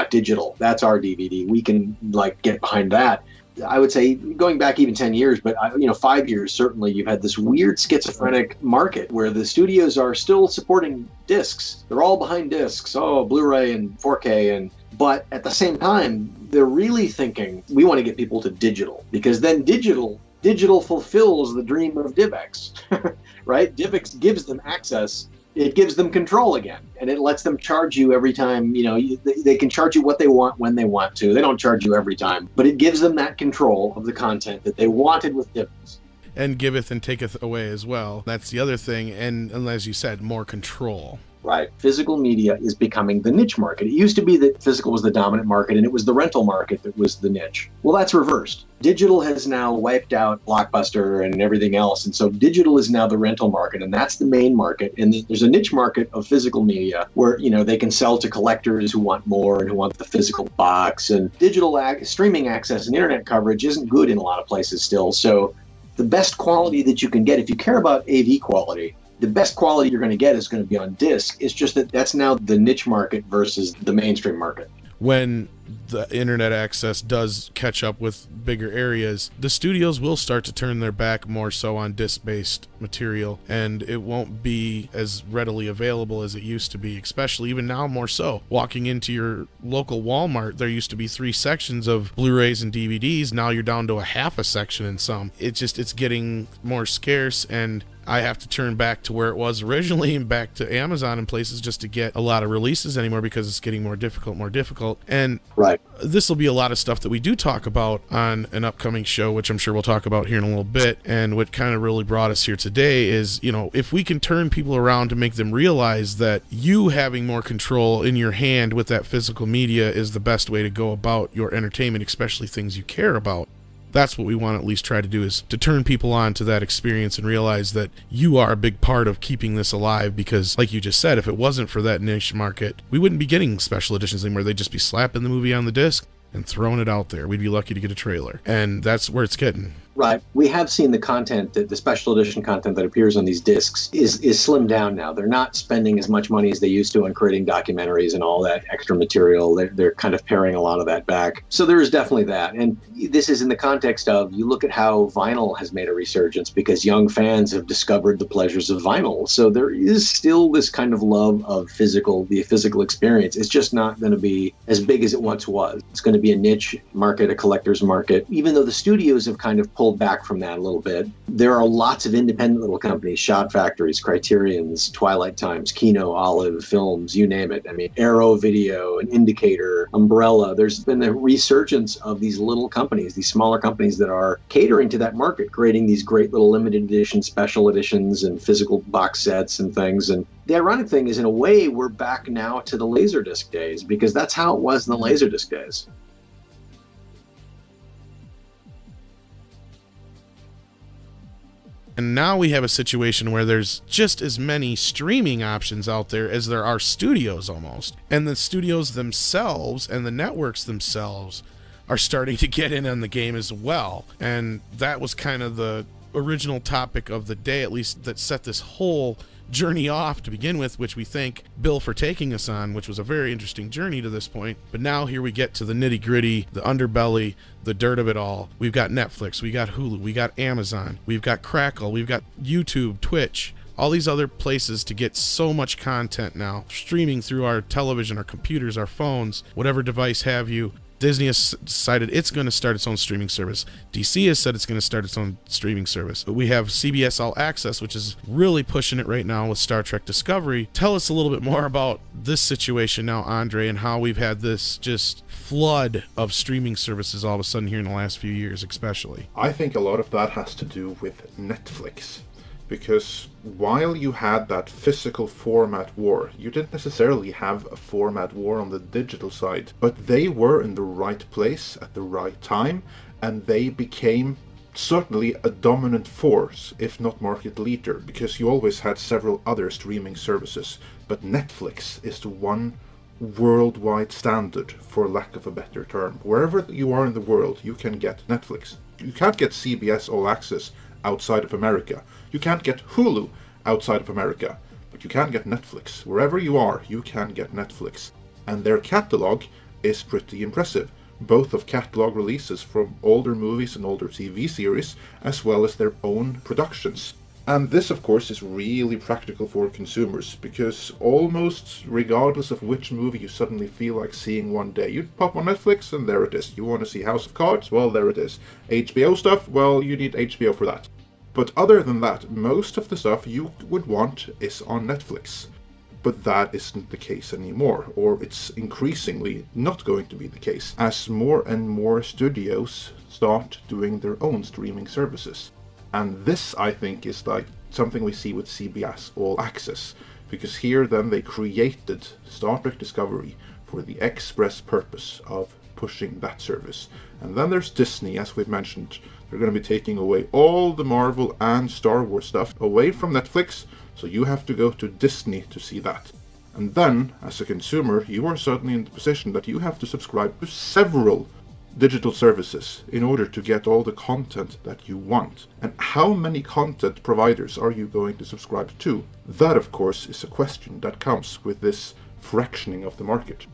digital, that's our DVD. We can get behind that. I would say going back even 10 years, but 5 years, certainly you've had this weird schizophrenic market where the studios are still supporting discs. They're all behind discs. Oh, Blu-ray and 4K. But at the same time, they're really thinking we want to get people to digital, because then digital fulfills the dream of DivX, right? DivX gives them access. It gives them control again, and it lets them charge you every time. They can charge you what they want when they want to. They don't charge you every time, but it gives them that control of the content that they wanted with DivX. And giveth and taketh away as well. That's the other thing, and as you said, more control. Right. Physical media is becoming the niche market. It used to be that physical was the dominant market and it was the rental market that was the niche. Well, that's reversed. Digital has now wiped out Blockbuster and everything else. And so digital is now the rental market, and that's the main market. And there's a niche market of physical media where, they can sell to collectors who want more and who want the physical box. And digital streaming access and internet coverage isn't good in a lot of places still. So the best quality that you can get, if you care about AV quality, the best quality you're going to get is going to be on disc. It's just that that's now the niche market versus the mainstream market. When the internet access does catch up with bigger areas, the studios will start to turn their back more so on disc-based material, and it won't be as readily available as it used to be, especially even now more so. Walking into your local Walmart, there used to be 3 sections of Blu-rays and DVDs. Now you're down to a half a section in some. It's getting more scarce, and I have to turn back to where it was originally and back to Amazon and places just to get a lot of releases anymore, because it's getting more difficult. And right, this will be a lot of stuff that we do talk about on an upcoming show, which I'm sure we'll talk about here in a little bit. And what kind of really brought us here today is, if we can turn people around to make them realize that you having more control in your hand with that physical media is the best way to go about your entertainment, especially things you care about. That's what we want to at least try to do, is to turn people on to that experience and realize that you are a big part of keeping this alive, because like you just said, if it wasn't for that niche market, we wouldn't be getting special editions anymore. They'd just be slapping the movie on the disc and throwing it out there. We'd be lucky to get a trailer, and that's where it's getting. Right. We have seen the content, the special edition content that appears on these discs is slimmed down now. They're not spending as much money as they used to on creating documentaries and all that extra material. They're kind of paring a lot of that back. So there is definitely that. And this is in the context of, you look at how vinyl has made a resurgence because young fans have discovered the pleasures of vinyl. So there is still this kind of love of the physical experience. It's just not going to be as big as it once was. It's going to be a niche market, a collector's market. Even though the studios have kind of pulled back from that a little bit, there are lots of independent little companies, Shot Factories, Criterions, Twilight Times, Kino, Olive, Films, you name it. I mean, Arrow Video, an Indicator, Umbrella. There's been a resurgence of these little companies, these smaller companies that are catering to that market, creating these great little limited edition special editions and physical box sets and things. And the ironic thing is, in a way, we're back now to the Laserdisc days, because that's how it was in the Laserdisc days. And now we have a situation where there's just as many streaming options out there as there are studios almost. And the studios themselves and the networks themselves are starting to get in on the game as well. And that was kind of the original topic of the day, at least, that set this whole journey off to begin with, which we thank Bill for taking us on, which was a very interesting journey to this point. But now here we get to the nitty gritty, the underbelly, the dirt of it all. We've got Netflix, we got Hulu, we got Amazon, we've got Crackle, we've got YouTube, Twitch, all these other places to get so much content now, streaming through our television, our computers, our phones, whatever device have you. Disney has decided it's going to start its own streaming service. DC has said it's going to start its own streaming service. But we have CBS All Access, which is really pushing it right now with Star Trek Discovery. Tell us a little bit more about this situation now, Andre, and how we've had this just flood of streaming services all of a sudden here in the last few years, especially. I think a lot of that has to do with Netflix. Because while you had that physical format war, you didn't necessarily have a format war on the digital side, but they were in the right place at the right time, and they became certainly a dominant force, if not market leader, because you always had several other streaming services, but Netflix is the one worldwide standard, for lack of a better term. Wherever you are in the world, you can get Netflix. You can't get CBS All Access outside of America. You can't get Hulu outside of America, but you can get Netflix. Wherever you are, you can get Netflix. And their catalog is pretty impressive, both of catalog releases from older movies and older TV series, as well as their own productions. And this, of course, is really practical for consumers, because almost regardless of which movie you suddenly feel like seeing one day, you pop on Netflix and there it is. You want to see House of Cards? Well, there it is. HBO stuff? Well, you need HBO for that. But other than that, most of the stuff you would want is on Netflix. But that isn't the case anymore, or it's increasingly not going to be the case, as more and more studios start doing their own streaming services. And this, I think, is like something we see with CBS All Access, because here then they created Star Trek Discovery for the express purpose of pushing that service. And then there's Disney, as we've mentioned. They're going to be taking away all the Marvel and Star Wars stuff away from Netflix, so you have to go to Disney to see that. And then, as a consumer, you are suddenly in the position that you have to subscribe to several digital services in order to get all the content that you want. And how many content providers are you going to subscribe to? That, of course, is a question that comes with this fractioning of the market.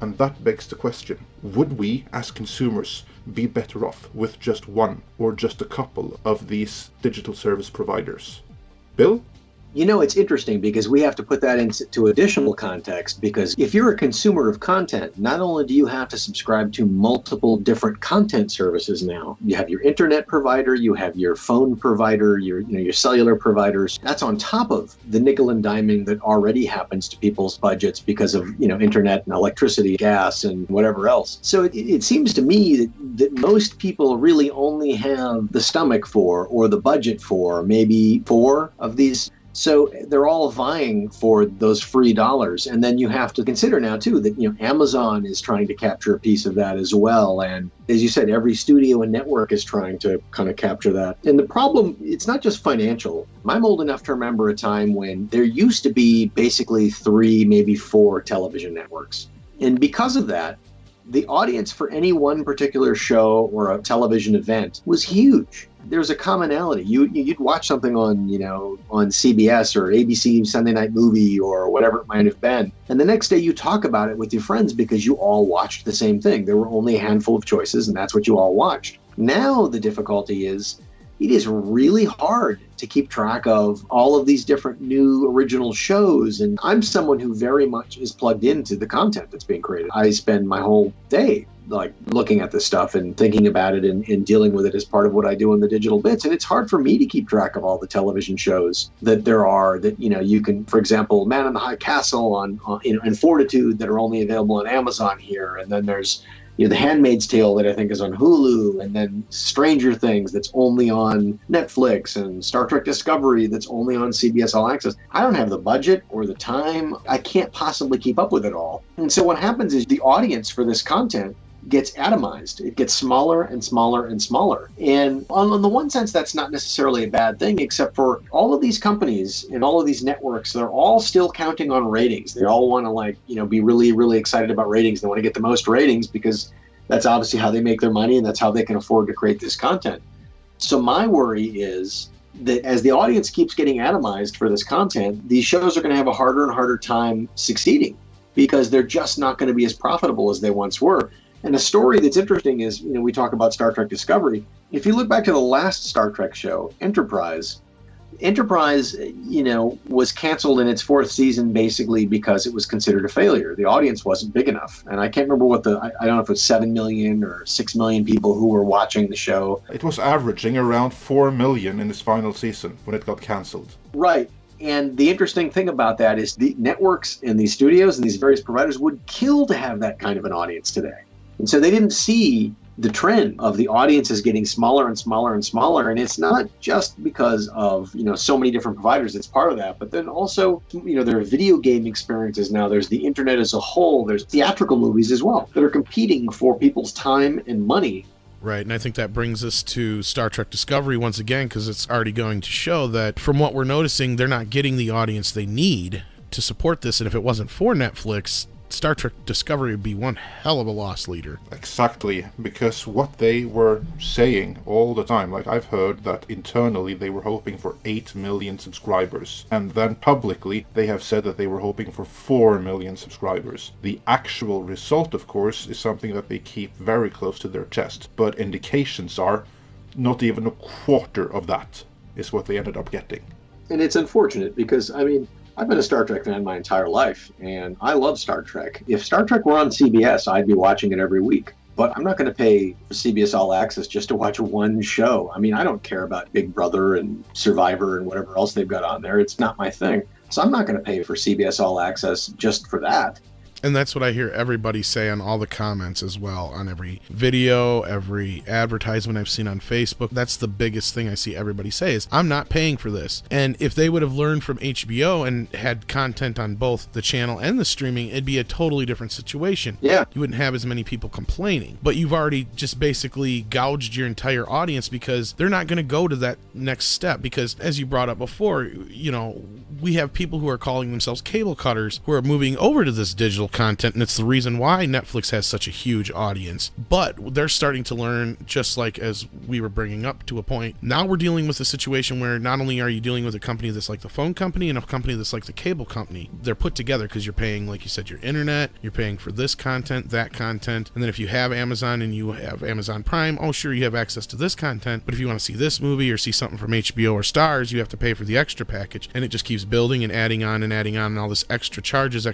And that begs the question, would we as consumers be better off with just one or just a couple of these digital service providers? Bill? You know, it's interesting because we have to put that into additional context, because if you're a consumer of content, not only do you have to subscribe to multiple different content services now, you have your internet provider, you have your phone provider, your cellular providers. That's on top of the nickel and diming that already happens to people's budgets because of, internet and electricity, gas, and whatever else. So it seems to me that most people really only have the stomach for, or the budget for, maybe 4 of these. So they're all vying for those free dollars. And then you have to consider now, too, that, Amazon is trying to capture a piece of that as well. And as you said, every studio and network is trying to kind of capture that. And the problem, it's not just financial. I'm old enough to remember a time when there used to be basically 3, maybe 4 television networks. And because of that, the audience for any one particular show or a television event was huge. There's a commonality. You'd watch something on, on CBS or ABC Sunday Night Movie or whatever it might have been. And the next day you talk about it with your friends because you all watched the same thing. There were only a handful of choices and that's what you all watched. Now the difficulty is it is really hard to keep track of all of these different new original shows. And I'm someone who very much is plugged into the content that's being created. I spend my whole day looking at this stuff and thinking about it and dealing with it as part of what I do in the digital bits. And it's hard for me to keep track of all the television shows that there are that, you can, for example, Man in the High Castle and Fortitude that are only available on Amazon here. And then there's, The Handmaid's Tale that I think is on Hulu, and then Stranger Things that's only on Netflix, and Star Trek Discovery that's only on CBS All Access. I don't have the budget or the time. I can't possibly keep up with it all. And so what happens is the audience for this content gets atomized. It gets smaller and smaller and smaller. And on the one sense, that's not necessarily a bad thing, except for all of these companies and all of these networks, they're all still counting on ratings. They all want to be really, really excited about ratings. They want to get the most ratings because that's obviously how they make their money and that's how they can afford to create this content. So my worry is that as the audience keeps getting atomized for this content, these shows are going to have a harder and harder time succeeding because they're just not going to be as profitable as they once were. And a story that's interesting is, we talk about Star Trek Discovery. If you look back to the last Star Trek show, Enterprise, was canceled in its fourth season basically because it was considered a failure. The audience wasn't big enough. And I can't remember what I don't know if it was 7 million or 6 million people who were watching the show. It was averaging around 4 million in its final season when it got canceled. Right. And the interesting thing about that is the networks and these studios and these various providers would kill to have that kind of an audience today. And so they didn't see the trend of the audiences getting smaller and smaller and smaller. And it's not just because of, so many different providers. It's part of that. But then also, there are video game experiences now. There's the internet as a whole. There's theatrical movies as well that are competing for people's time and money. Right, and I think that brings us to Star Trek Discovery once again, because it's already going to show that from what we're noticing, they're not getting the audience they need to support this. And if it wasn't for Netflix, Star Trek Discovery would be one hell of a loss leader. Exactly, because what they were saying all the time, like I've heard that internally they were hoping for 8 million subscribers, and then publicly they have said that they were hoping for 4 million subscribers. The actual result, of course, is something that they keep very close to their chest, but indications are not even a quarter of that is what they ended up getting. And it's unfortunate because, I've been a Star Trek fan my entire life, and I love Star Trek. If Star Trek were on CBS, I'd be watching it every week. But I'm not going to pay for CBS All Access just to watch one show. I don't care about Big Brother and Survivor and whatever else they've got on there. It's not my thing. So I'm not going to pay for CBS All Access just for that. And that's what I hear everybody say on all the comments as well, on every video, every advertisement I've seen on Facebook. That's the biggest thing I see everybody say is, I'm not paying for this. And if they would have learned from HBO and had content on both the channel and the streaming, it'd be a totally different situation. Yeah. You wouldn't have as many people complaining. But you've already just basically gouged your entire audience because they're not going to go to that next step. Because as you brought up before, we have people who are calling themselves cable cutters who are moving over to this digital content, and it's the reason why Netflix has such a huge audience. But they're starting to learn, just like as we were bringing up to a point, now we're dealing with a situation where not only are you dealing with a company that's like the phone company and a company that's like the cable company, they're put together because you're paying, like you said, your internet, you're paying for this content, that content, and then if you have Amazon and you have Amazon Prime, oh sure, you have access to this content, but if you want to see this movie or see something from HBO or Stars, you have to pay for the extra package, and it just keeps building and adding on and all this extra charges,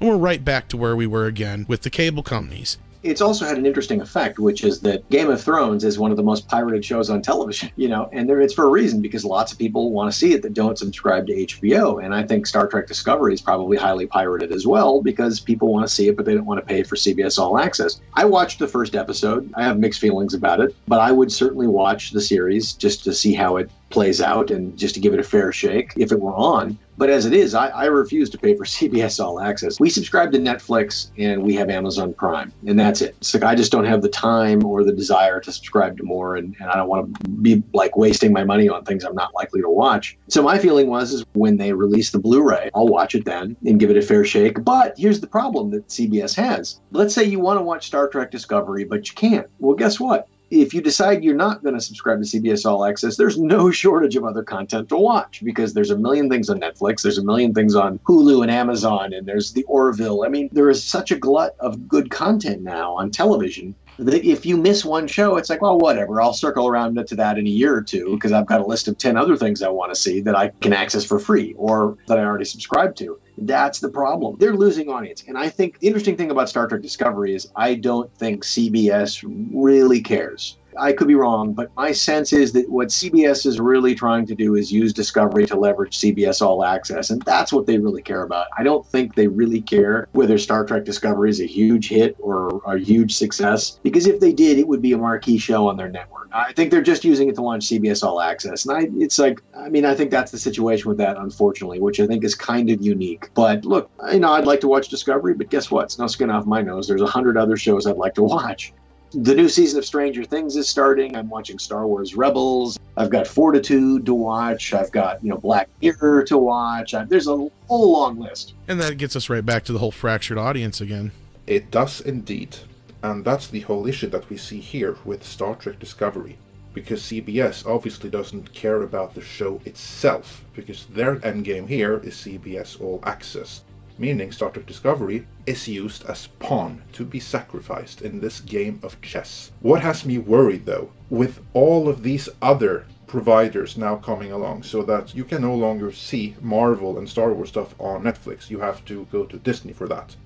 and we're right back to where we were again with the cable companies. It's also had an interesting effect, which is that Game of Thrones is one of the most pirated shows on television, and it's for a reason, because lots of people want to see it that don't subscribe to HBO. And I think Star Trek Discovery is probably highly pirated as well, because people want to see it, but they don't want to pay for CBS All Access. I watched the first episode. I have mixed feelings about it, but I would certainly watch the series just to see how it plays out and just to give it a fair shake if it were on. But as it is, I refuse to pay for CBS All Access. We subscribe to Netflix and we have Amazon Prime, and that's it. It's like I just don't have the time or the desire to subscribe to more, and I don't want to be like wasting my money on things I'm not likely to watch. So my feeling is when they release the Blu-ray, I'll watch it then and give it a fair shake. But here's the problem that CBS has. Let's say you want to watch Star Trek Discovery, but you can't. Well, guess what? If you decide you're not going to subscribe to CBS All Access, there's no shortage of other content to watch, because there's a million things on Netflix, there's a million things on Hulu and Amazon, and there's the Orville. There is such a glut of good content now on television that if you miss one show, it's like, well, whatever, I'll circle around to that in a year or two, because I've got a list of 10 other things I want to see that I can access for free or that I already subscribe to. That's the problem. They're losing audience. And I think the interesting thing about Star Trek Discovery is I don't think CBS really cares. I could be wrong, but my sense is that what CBS is really trying to do is use Discovery to leverage CBS All Access, and that's what they really care about. I don't think they really care whether Star Trek Discovery is a huge hit or a huge success, because if they did, it would be a marquee show on their network. I think they're just using it to launch CBS All Access, and I think that's the situation with that, unfortunately, which I think is kind of unique. But look, I'd like to watch Discovery, but guess what? It's no skin off my nose. There's 100 other shows I'd like to watch. The new season of Stranger Things is starting. I'm watching Star Wars Rebels. I've got Fortitude to watch. I've got, Black Mirror to watch. There's a whole long list. And that gets us right back to the whole fractured audience again. It does indeed. And that's the whole issue that we see here with Star Trek Discovery. because CBS obviously doesn't care about the show itself, because their endgame here is CBS All Access, meaning Star Trek Discovery is used as pawn to be sacrificed in this game of chess. What has me worried though, with all of these other providers now coming along, so that you can no longer see Marvel and Star Wars stuff on Netflix, you have to go to Disney for that.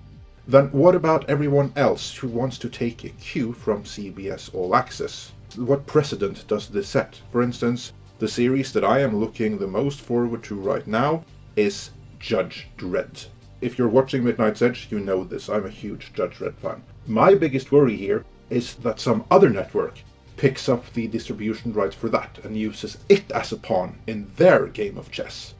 Then what about everyone else who wants to take a cue from CBS All Access? What precedent does this set? For instance, the series that I am looking the most forward to right now is Judge Dredd. If you're watching Midnight's Edge, you know this. I'm a huge Judge Dredd fan. My biggest worry here is that some other network picks up the distribution rights for that and uses it as a pawn in their game of chess.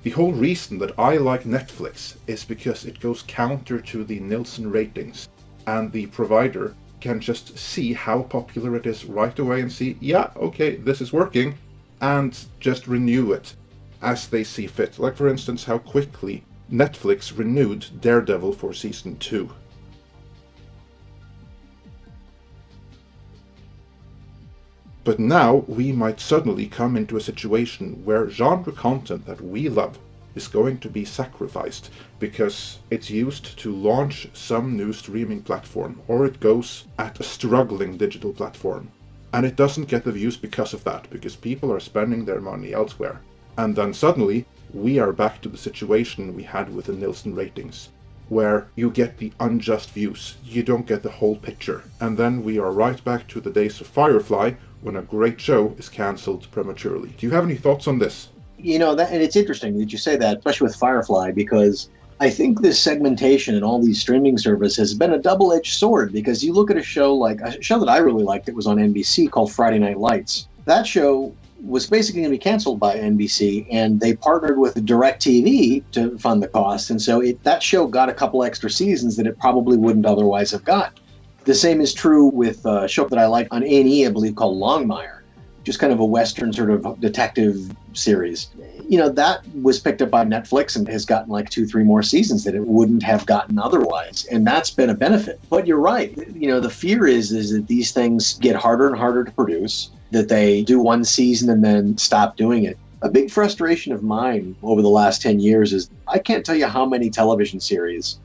The whole reason that I like Netflix is because it goes counter to the Nielsen ratings, and the provider can just see how popular it is right away and see, yeah, okay, this is working, and just renew it as they see fit. Like, for instance, how quickly Netflix renewed Daredevil for season 2. But now we might suddenly come into a situation where genre content that we love is going to be sacrificed because it's used to launch some new streaming platform, or it goes at a struggling digital platform. And it doesn't get the views because of that, because people are spending their money elsewhere. And then suddenly we are back to the situation we had with the Nielsen ratings, where you get the unjust views, you don't get the whole picture. And then we are right back to the days of Firefly, when a great show is cancelled prematurely. Do you have any thoughts on this? You know, and it's interesting that you say that, especially with Firefly, because I think this segmentation and all these streaming services has been a double-edged sword, because you look at a show that I really liked that was on NBC called Friday Night Lights. That show was basically going to be canceled by NBC, and they partnered with DirecTV to fund the cost, and so that show got a couple extra seasons that it probably wouldn't otherwise have got. The same is true with a show that I like on A&E, I believe, called Longmire, just kind of a Western sort of detective series. You know, that was picked up by Netflix and has gotten like 2-3 more seasons that it wouldn't have gotten otherwise. And that's been a benefit. But you're right. You know, the fear is that these things get harder and harder to produce, that they do one season and then stop doing it. A big frustration of mine over the last 10 years is I can't tell you how many television series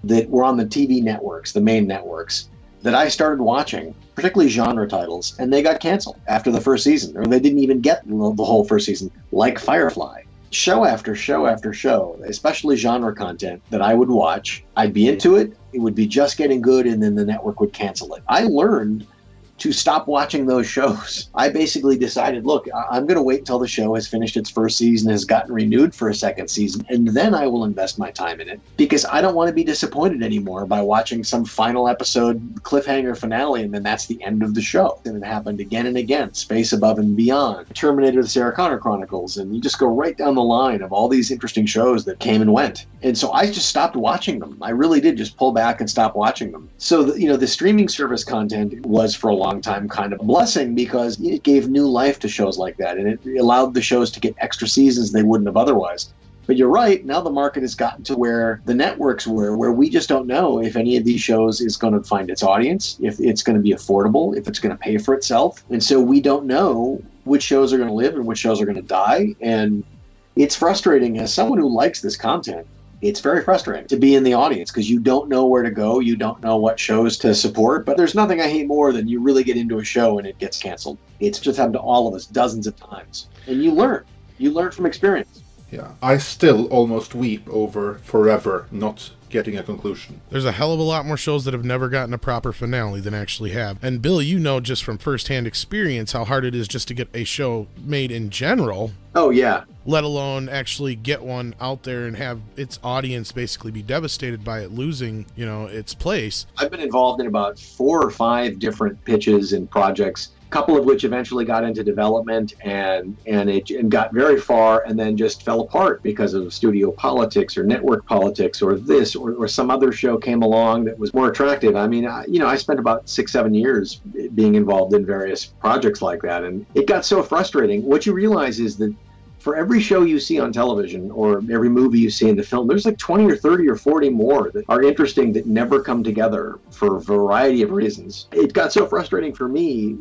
that were on the TV networks, the main networks, that I started watching, particularly genre titles, and they got canceled after the first season, or they didn't even get the whole first season, like Firefly. Show after show after show, especially genre content that I would watch, I'd be into it, it would be just getting good, and then the network would cancel it. I learned to stop watching those shows. I basically decided, look, I'm going to wait until the show has finished its first season, has gotten renewed for a second season, and then I will invest my time in it, because I don't want to be disappointed anymore by watching some final episode cliffhanger finale, and then that's the end of the show. And it happened again and again. Space Above and Beyond, Terminator: The Sarah Connor Chronicles, and you just go right down the line of all these interesting shows that came and went. And so I just stopped watching them. I really did just pull back and stop watching them. So, the streaming service content was for a long time kind of a blessing, because it gave new life to shows like that, and it allowed the shows to get extra seasons they wouldn't have otherwise. But you're right, now the market has gotten to where the networks were, where we just don't know if any of these shows is going to find its audience, if it's going to be affordable, if it's going to pay for itself. And so we don't know which shows are going to live and which shows are going to die. And it's frustrating as someone who likes this content. It's very frustrating to be in the audience, because you don't know where to go. You don't know what shows to support. But there's nothing I hate more than you really get into a show and it gets canceled. It's just happened to all of us dozens of times. And you learn. You learn from experience. Yeah, I still almost weep over Forever not getting a conclusion. There's a hell of a lot more shows that have never gotten a proper finale than actually have. And Bill, you know just from firsthand experience how hard it is just to get a show made in general. Oh, yeah. Let alone actually get one out there and have its audience basically be devastated by it losing, its place. I've been involved in about 4 or 5 different pitches and projects, a couple of which eventually got into development and got very far, and then just fell apart because of studio politics or network politics or this or some other show came along that was more attractive. I mean, I spent about 6-7 years being involved in various projects like that, and it got so frustrating. What you realize is that For every show you see on television or every movie you see in the film, there's like 20 or 30 or 40 more that are interesting that never come together for a variety of reasons. It got so frustrating for me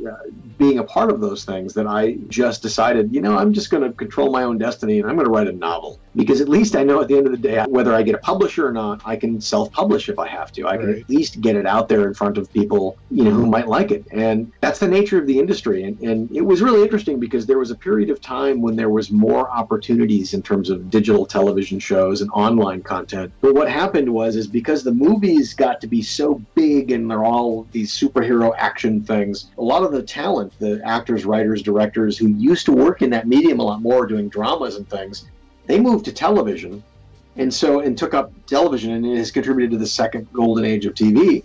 being a part of those things that I just decided, you know, I'm just going to control my own destiny and I'm going to write a novel. Because at least I know at the end of the day, whether I get a publisher or not, I can self-publish if I have to. I can at least get it out there in front of people, you know, who might like it. And that's the nature of the industry. And it was really interesting because there was a period of time when there was more opportunities in terms of digital television shows and online content. But what happened is because the movies got to be so big and they're all these superhero action things, a lot of the talent, the actors, writers, directors who used to work in that medium a lot more doing dramas and things, they moved to television and took up television, and it has contributed to the second golden age of TV.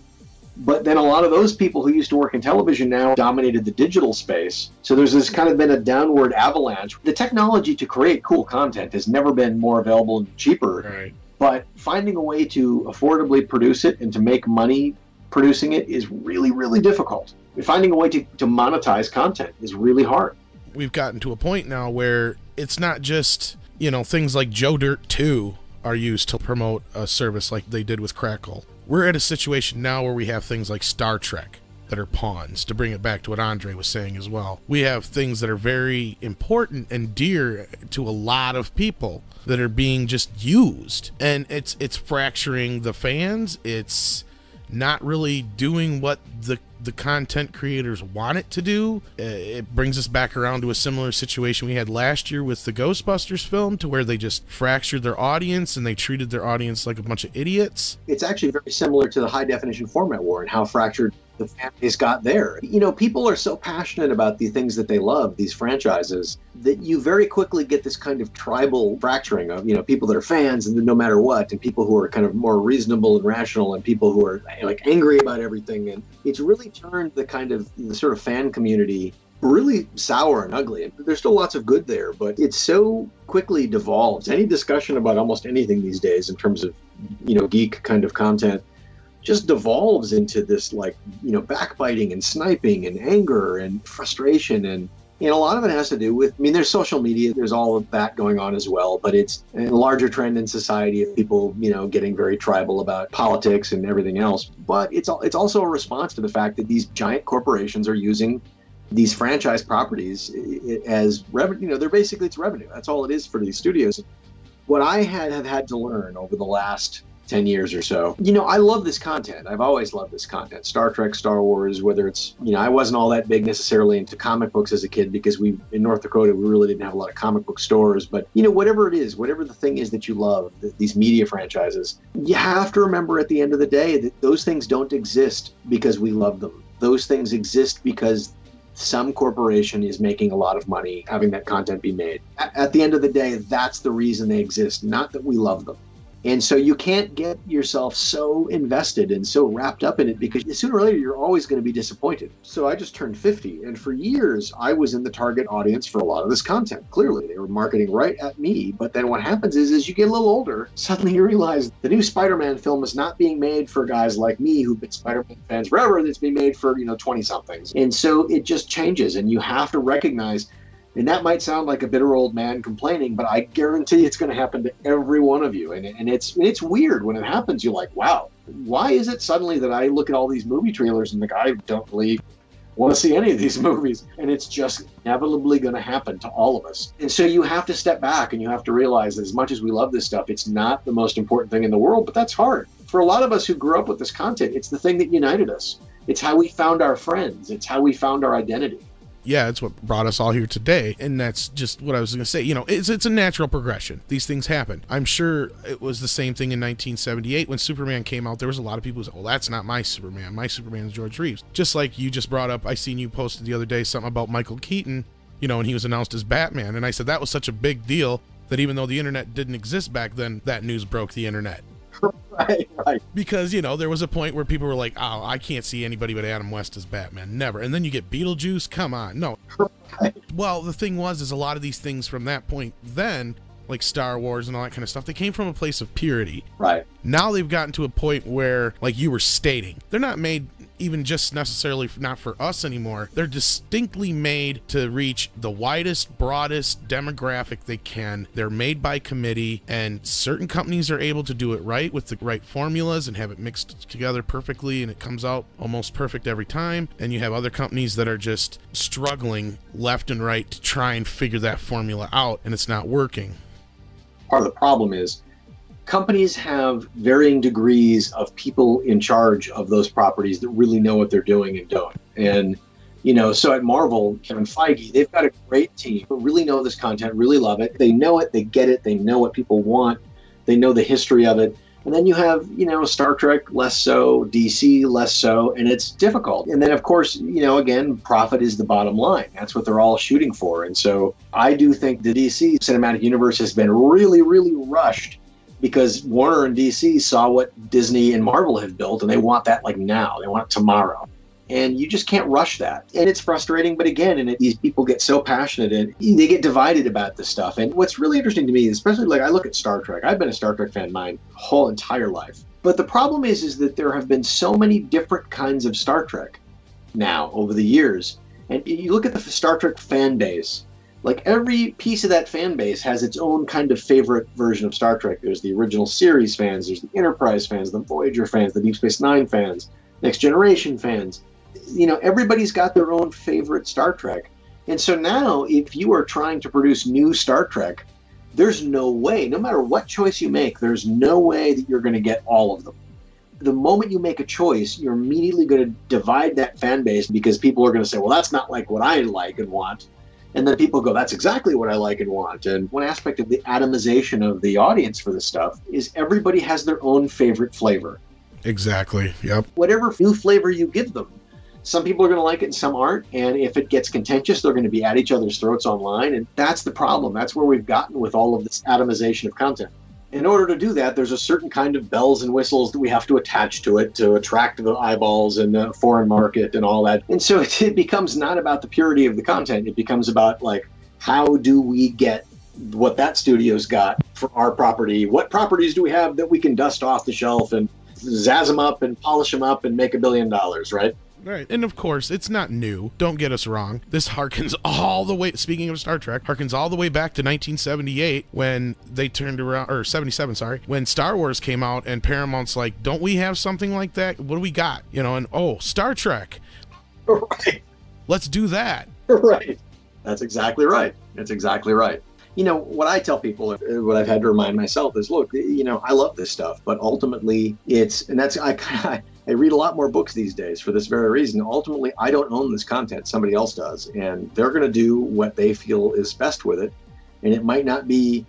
But then a lot of those people who used to work in television now dominated the digital space. So there's this kind of been a downward avalanche. The technology to create cool content has never been more available and cheaper. Right. But finding a way to affordably produce it and to make money producing it is really, really difficult. Finding a way to monetize content is really hard. We've gotten to a point now where it's not just, you know, things like Joe Dirt 2 are used to promote a service like they did with Crackle. We're at a situation now where we have things like Star Trek that are pawns, to bring it back to what Andre was saying as well. We have things that are very important and dear to a lot of people that are being just used, and it's fracturing the fans. It's not really doing what the content creators want it to do. It brings us back around to a similar situation we had last year with the Ghostbusters film, to where they just fractured their audience and they treated their audience like a bunch of idiots. It's actually very similar to the high definition format war and how fractured the fan base got there. You know, people are so passionate about the things that they love, these franchises, that you very quickly get this kind of tribal fracturing of, you know, people that are fans and no matter what, and people who are kind of more reasonable and rational, and people who are like angry about everything. And it's really turned the sort of fan community really sour and ugly. And there's still lots of good there, but it's so quickly devolves. Any discussion about almost anything these days in terms of, you know, geek kind of content just devolves into this, like, you know, backbiting and sniping and anger and frustration. And a lot of it has to do with, I mean, there's social media, there's all of that going on as well, but it's a larger trend in society of people, you know, getting very tribal about politics and everything else. But it's also a response to the fact that these giant corporations are using these franchise properties as revenue. You know, they're basically, it's revenue. That's all it is for these studios. What I have had to learn over the last 10 years or so. You know, I love this content. I've always loved this content. Star Trek, Star Wars, whether it's, you know, I wasn't all that big necessarily into comic books as a kid because in North Dakota, we really didn't have a lot of comic book stores. But, you know, whatever it is, whatever the thing is that you love, these media franchises, you have to remember at the end of the day that those things don't exist because we love them. Those things exist because some corporation is making a lot of money having that content be made. At the end of the day, that's the reason they exist, not that we love them. And so you can't get yourself so invested and so wrapped up in it, because sooner or later you're always going to be disappointed. So I just turned 50, and for years I was in the target audience for a lot of this content. Clearly, they were marketing right at me. But then what happens is you get a little older, suddenly you realize the new Spider-Man film is not being made for guys like me who've been Spider-Man fans forever. It's being made for, you know, 20-somethings. And so it just changes, and you have to recognize. And that might sound like a bitter old man complaining, but I guarantee it's going to happen to every one of you. And it's weird when it happens. You're like, wow, why is it suddenly that I look at all these movie trailers and think I don't really want to see any of these movies? And it's just inevitably going to happen to all of us. And so you have to step back and you have to realize that as much as we love this stuff, it's not the most important thing in the world, but that's hard. For a lot of us who grew up with this content, it's the thing that united us. It's how we found our friends. It's how we found our identity. Yeah, it's what brought us all here today, and that's just what I was going to say. You know, it's a natural progression. These things happen. I'm sure it was the same thing in 1978 when Superman came out. There was a lot of people who said, well, that's not my Superman. My Superman is George Reeves. Just like you just brought up, I seen you posted the other day something about Michael Keaton, you know, and he was announced as Batman, and I said that was such a big deal that even though the internet didn't exist back then, that news broke the internet. Right. Because, you know, there was a point where people were like, oh, I can't see anybody but Adam West as Batman. Never. And then you get Beetlejuice. Come on. No. Right. Well, the thing is a lot of these things from that point then, like Star Wars and all that kind of stuff, they came from a place of purity. Right. Now they've gotten to a point where, like you were stating, they're not made even just necessarily not for us anymore. They're distinctly made to reach the widest, broadest demographic they can. They're made by committee, and certain companies are able to do it right with the right formulas and have it mixed together perfectly, and it comes out almost perfect every time. And you have other companies that are just struggling left and right to try and figure that formula out, and it's not working. Part of the problem is companies have varying degrees of people in charge of those properties that really know what they're doing and don't. And, you know, so at Marvel, Kevin Feige, they've got a great team who really know this content, really love it. They know it, they get it, they know what people want, they know the history of it. And then you have, you know, Star Trek, less so, DC, less so, and it's difficult. And then, of course, you know, again, profit is the bottom line. That's what they're all shooting for. And so I do think the DC cinematic universe has been really, really rushed because Warner and DC saw what Disney and Marvel have built, and they want that like now. They want it tomorrow. And you just can't rush that. And it's frustrating, but again, and these people get so passionate and they get divided about this stuff. And what's really interesting to me, especially like I look at Star Trek, I've been a Star Trek fan my whole entire life. But the problem is that there have been so many different kinds of Star Trek now over the years. And you look at the Star Trek fan base, like every piece of that fan base has its own kind of favorite version of Star Trek. There's the original series fans, there's the Enterprise fans, the Voyager fans, the Deep Space Nine fans, Next Generation fans. You know, everybody's got their own favorite Star Trek. And so now if you are trying to produce new Star Trek, there's no way, no matter what choice you make, there's no way that you're going to get all of them. The moment you make a choice, you're immediately going to divide that fan base because people are going to say, well, that's not like what I like and want. And then people go, that's exactly what I like and want. And one aspect of the atomization of the audience for this stuff is everybody has their own favorite flavor. Exactly. Yep. Whatever new flavor you give them. Some people are going to like it and some aren't. And if it gets contentious, they're going to be at each other's throats online. And that's the problem. That's where we've gotten with all of this atomization of content. In order to do that, there's a certain kind of bells and whistles that we have to attach to it to attract the eyeballs and the foreign market and all that. And so it becomes not about the purity of the content. It becomes about, like, how do we get what that studio's got for our property? What properties do we have that we can dust off the shelf and zazz them up and polish them up and make $1 billion, right? Right. And of course, it's not new. Don't get us wrong. This harkens all the way, speaking of Star Trek, harkens all the way back to 1978 when they turned around, or 77, sorry, when Star Wars came out and Paramount's like, don't we have something like that? What do we got? You know, and oh, Star Trek. Right. Let's do that. Right. That's exactly right. That's exactly right. You know, what I tell people, what I've had to remind myself is, look, you know, I love this stuff, but ultimately it's, and that's, I read a lot more books these days for this very reason. Ultimately, I don't own this content. Somebody else does. And they're going to do what they feel is best with it. And it might not be,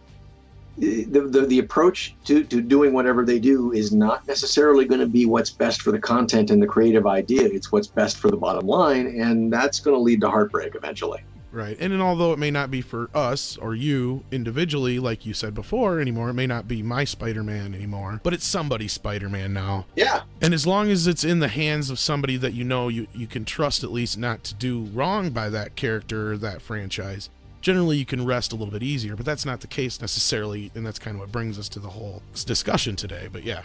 the approach to doing whatever they do is not necessarily going to be what's best for the content and the creative idea. It's what's best for the bottom line. And that's going to lead to heartbreak eventually. Right. And although it may not be for us or you individually, like you said before, anymore, it may not be my Spider-Man anymore, but it's somebody's Spider-Man now. Yeah. And as long as it's in the hands of somebody that you know you can trust at least not to do wrong by that character or that franchise, generally you can rest a little bit easier, but that's not the case necessarily, and that's kind of what brings us to the whole discussion today, but yeah.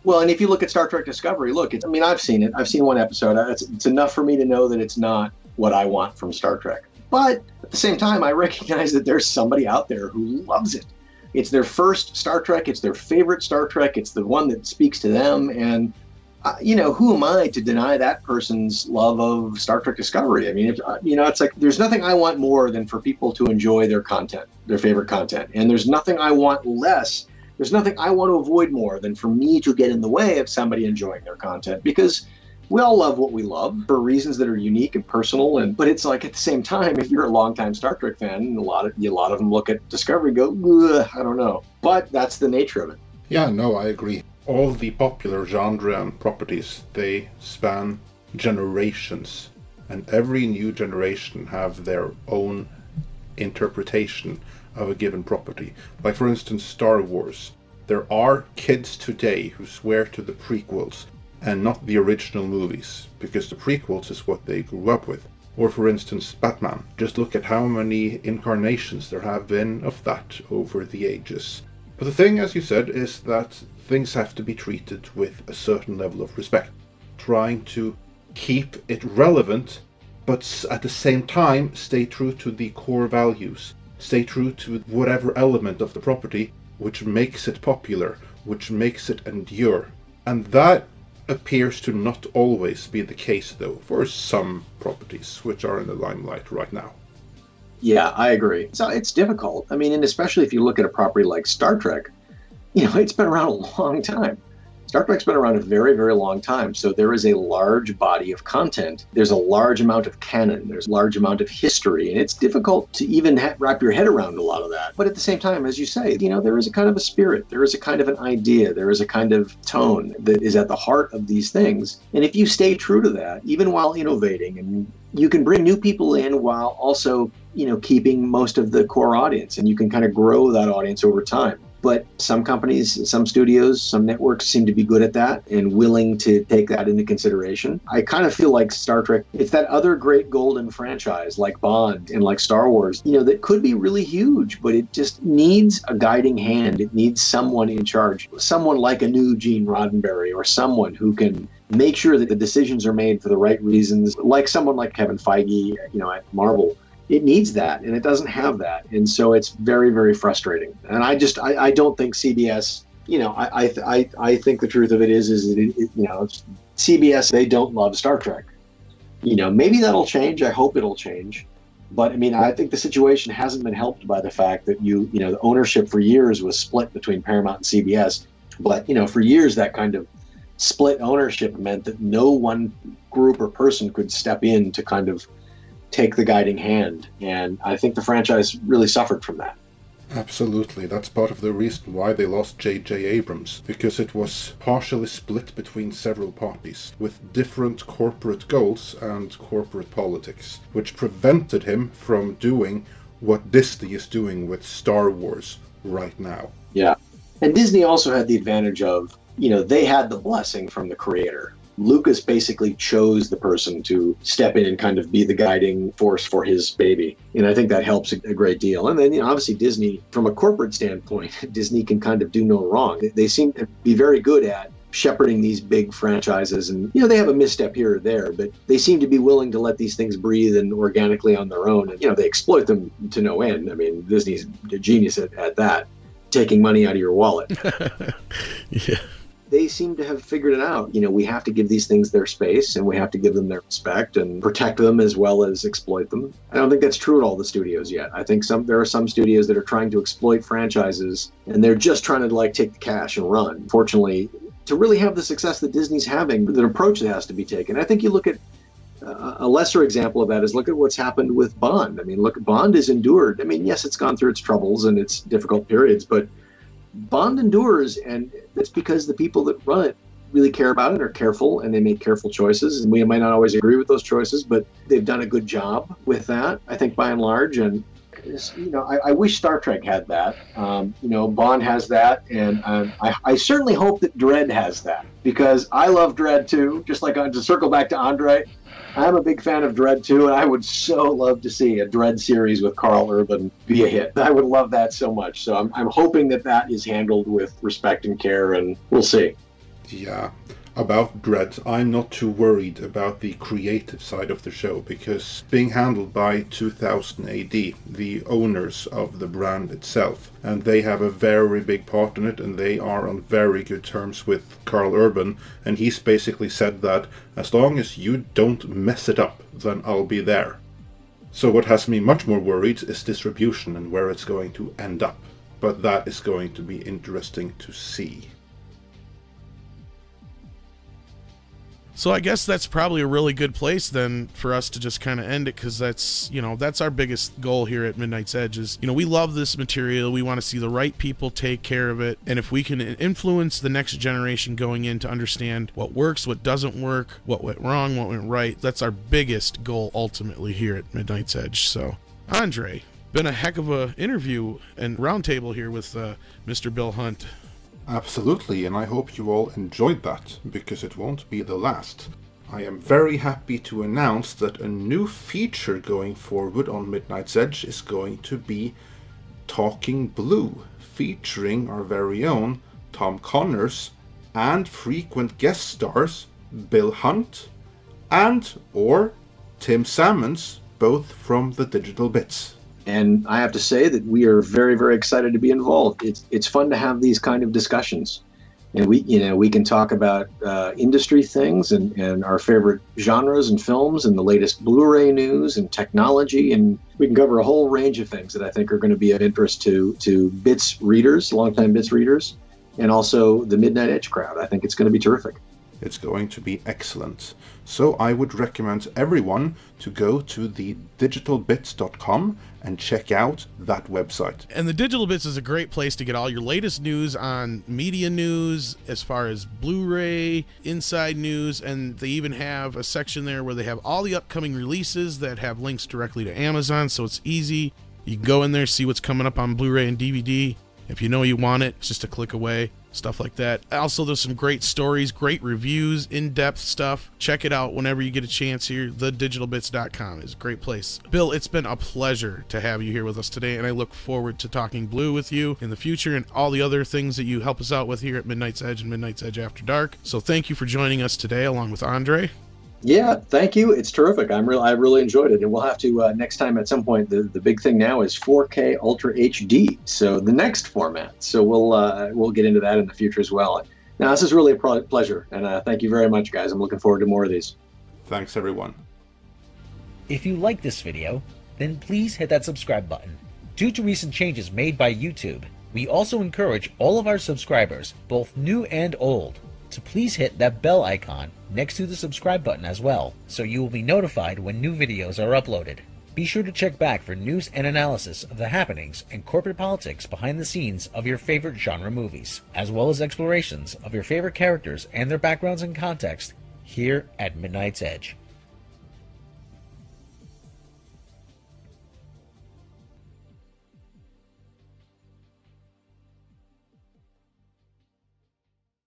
Well, and if you look at Star Trek Discovery, look, I mean, I've seen it. I've seen one episode. It's enough for me to know that it's not what I want from Star Trek. But at the same time, I recognize that there's somebody out there who loves it. It's their first Star Trek. It's their favorite Star Trek. It's the one that speaks to them. And, you know, who am I to deny that person's love of Star Trek Discovery? I mean, you know, it's like there's nothing I want more than for people to enjoy their content, their favorite content. And there's nothing I want less. There's nothing I want to avoid more than for me to get in the way of somebody enjoying their content, because we all love what we love for reasons that are unique and personal. But it's like, at the same time, if you're a longtime Star Trek fan, a lot of them look at Discovery and go, I don't know. But that's the nature of it. Yeah, no, I agree. All the popular genre and properties, they span generations, and every new generation have their own interpretation of a given property. Like, for instance, Star Wars. There are kids today who swear to the prequels and not the original movies, because the prequels is what they grew up with. Or, for instance, Batman. Just look at how many incarnations there have been of that over the ages. But the thing, as you said, is that things have to be treated with a certain level of respect, trying to keep it relevant, but at the same time stay true to the core values, stay true to whatever element of the property which makes it popular, which makes it endure. And that appears to not always be the case, though, for some properties which are in the limelight right now. Yeah, I agree. So it's difficult. I mean, and especially if you look at a property like Star Trek, it's been around a long time. Star Trek's been around a very, very long time. So there is a large body of content. There's a large amount of canon. There's a large amount of history. And it's difficult to even wrap your head around a lot of that. But at the same time, as you say, there is a kind of a spirit. There is a kind of an idea. There is a kind of tone that is at the heart of these things. And if you stay true to that, even while innovating, and you can bring new people in while also, keeping most of the core audience, and you can kind of grow that audience over time. But some companies, some studios, some networks seem to be good at that and willing to take that into consideration. I kind of feel like Star Trek, it's that other great golden franchise like Bond and like Star Wars, that could be really huge, but it just needs a guiding hand. It needs someone in charge, someone like a new Gene Roddenberry, or someone who can make sure that the decisions are made for the right reasons, like someone like Kevin Feige, at Marvel. It needs that, and it doesn't have that, and so it's very, very frustrating. And I don't think CBS. I think the truth of it is that CBS, they don't love Star Trek. Maybe that'll change. I hope it'll change. But I mean, I think the situation hasn't been helped by the fact that the ownership for years was split between Paramount and CBS. But for years that kind of split ownership meant that no one group or person could step in to kind of take the guiding hand, and I think the franchise really suffered from that. Absolutely, that's part of the reason why they lost J.J. Abrams, because it was partially split between several parties, with different corporate goals and corporate politics, which prevented him from doing what Disney is doing with Star Wars right now. Yeah, and Disney also had the advantage of, they had the blessing from the creator. Lucas basically chose the person to step in and kind of be the guiding force for his baby. And I think that helps a great deal. And then, obviously Disney, from a corporate standpoint, Disney can kind of do no wrong. They seem to be very good at shepherding these big franchises. And, they have a misstep here or there, but they seem to be willing to let these things breathe and organically on their own. And, they exploit them to no end. I mean, Disney's a genius at that, taking money out of your wallet. Yeah. They seem to have figured it out. We have to give these things their space, and we have to give them their respect and protect them as well as exploit them. I don't think that's true at all the studios yet. I think there are some studios that are trying to exploit franchises, and they're just trying to take the cash and run. Fortunately, to really have the success that Disney's having, the approach that has to be taken. I think you look at a lesser example of that is look at what's happened with Bond. I mean, Bond has endured. I mean, yes, it's gone through its troubles and its difficult periods, but Bond endures, and it's because the people that run it really care about it, are careful, and they make careful choices. And we might not always agree with those choices, but they've done a good job with that, I think, by and large. And I wish Star Trek had that. Bond has that, and I certainly hope that Dredd has that, because I love Dredd too. Just like to circle back to Andre, I'm a big fan of Dredd too, and I would so love to see a Dredd series with Carl Urban be a hit. I would love that so much. So I'm hoping that is handled with respect and care, and we'll see. Yeah. About Dredd, I'm not too worried about the creative side of the show, because being handled by 2000 AD, the owners of the brand itself, and they have a very big part in it, and they are on very good terms with Carl Urban, and he's basically said that as long as you don't mess it up, then I'll be there. So what has me much more worried is distribution and where it's going to end up, but that is going to be interesting to see. So I guess that's probably a really good place then for us to just kind of end it, because that's our biggest goal here at Midnight's Edge is, we love this material. We want to see the right people take care of it. And if we can influence the next generation going in to understand what works, what doesn't work, what went wrong, what went right, that's our biggest goal ultimately here at Midnight's Edge. So, Andre, been a heck of a interview and roundtable here with Mr. Bill Hunt. Absolutely, and I hope you all enjoyed that, because it won't be the last. I am very happy to announce that a new feature going forward on Midnight's Edge is going to be Talking Blue, featuring our very own Tom Connors and frequent guest stars Bill Hunt and or Tim Salmons, both from the Digital Bits. And I have to say that we are very, very excited to be involved. It's fun to have these kind of discussions. And we can talk about industry things and our favorite genres and films and the latest Blu-ray news and technology, and we can cover a whole range of things that I think are going to be of interest to Bits readers, longtime Bits readers, and also the Midnight Edge crowd. I think it's going to be terrific. It's going to be excellent. So I would recommend everyone to go to the digitalbits.com and check out that website. And the Digital Bits is a great place to get all your latest news on media news, as far as Blu-ray, inside news, and they even have a section there where they have all the upcoming releases that have links directly to Amazon, so it's easy. You can go in there, see what's coming up on Blu-ray and DVD. If you know you want it, it's just a click away. Stuff like that. Also, there's some great stories, great reviews, in-depth stuff. Check it out whenever you get a chance here. Thedigitalbits.com is a great place. Bill, it's been a pleasure to have you here with us today, and I look forward to talking Blue with you in the future and all the other things that you help us out with here at Midnight's Edge and Midnight's Edge After Dark. So thank you for joining us today along with Andre. Yeah, thank you. It's terrific. I really enjoyed it, and we'll have to next time at some point. The big thing now is 4K Ultra HD, so the next format. So we'll get into that in the future as well. Now, this is really a pleasure, and thank you very much, guys. I'm looking forward to more of these. Thanks, everyone. If you like this video, then please hit that subscribe button. Due to recent changes made by YouTube, we also encourage all of our subscribers, both new and old, to please hit that bell icon next to the subscribe button as well, so you will be notified when new videos are uploaded. Be sure to check back for news and analysis of the happenings and corporate politics behind the scenes of your favorite genre movies, as well as explorations of your favorite characters and their backgrounds and context here at Midnight's Edge.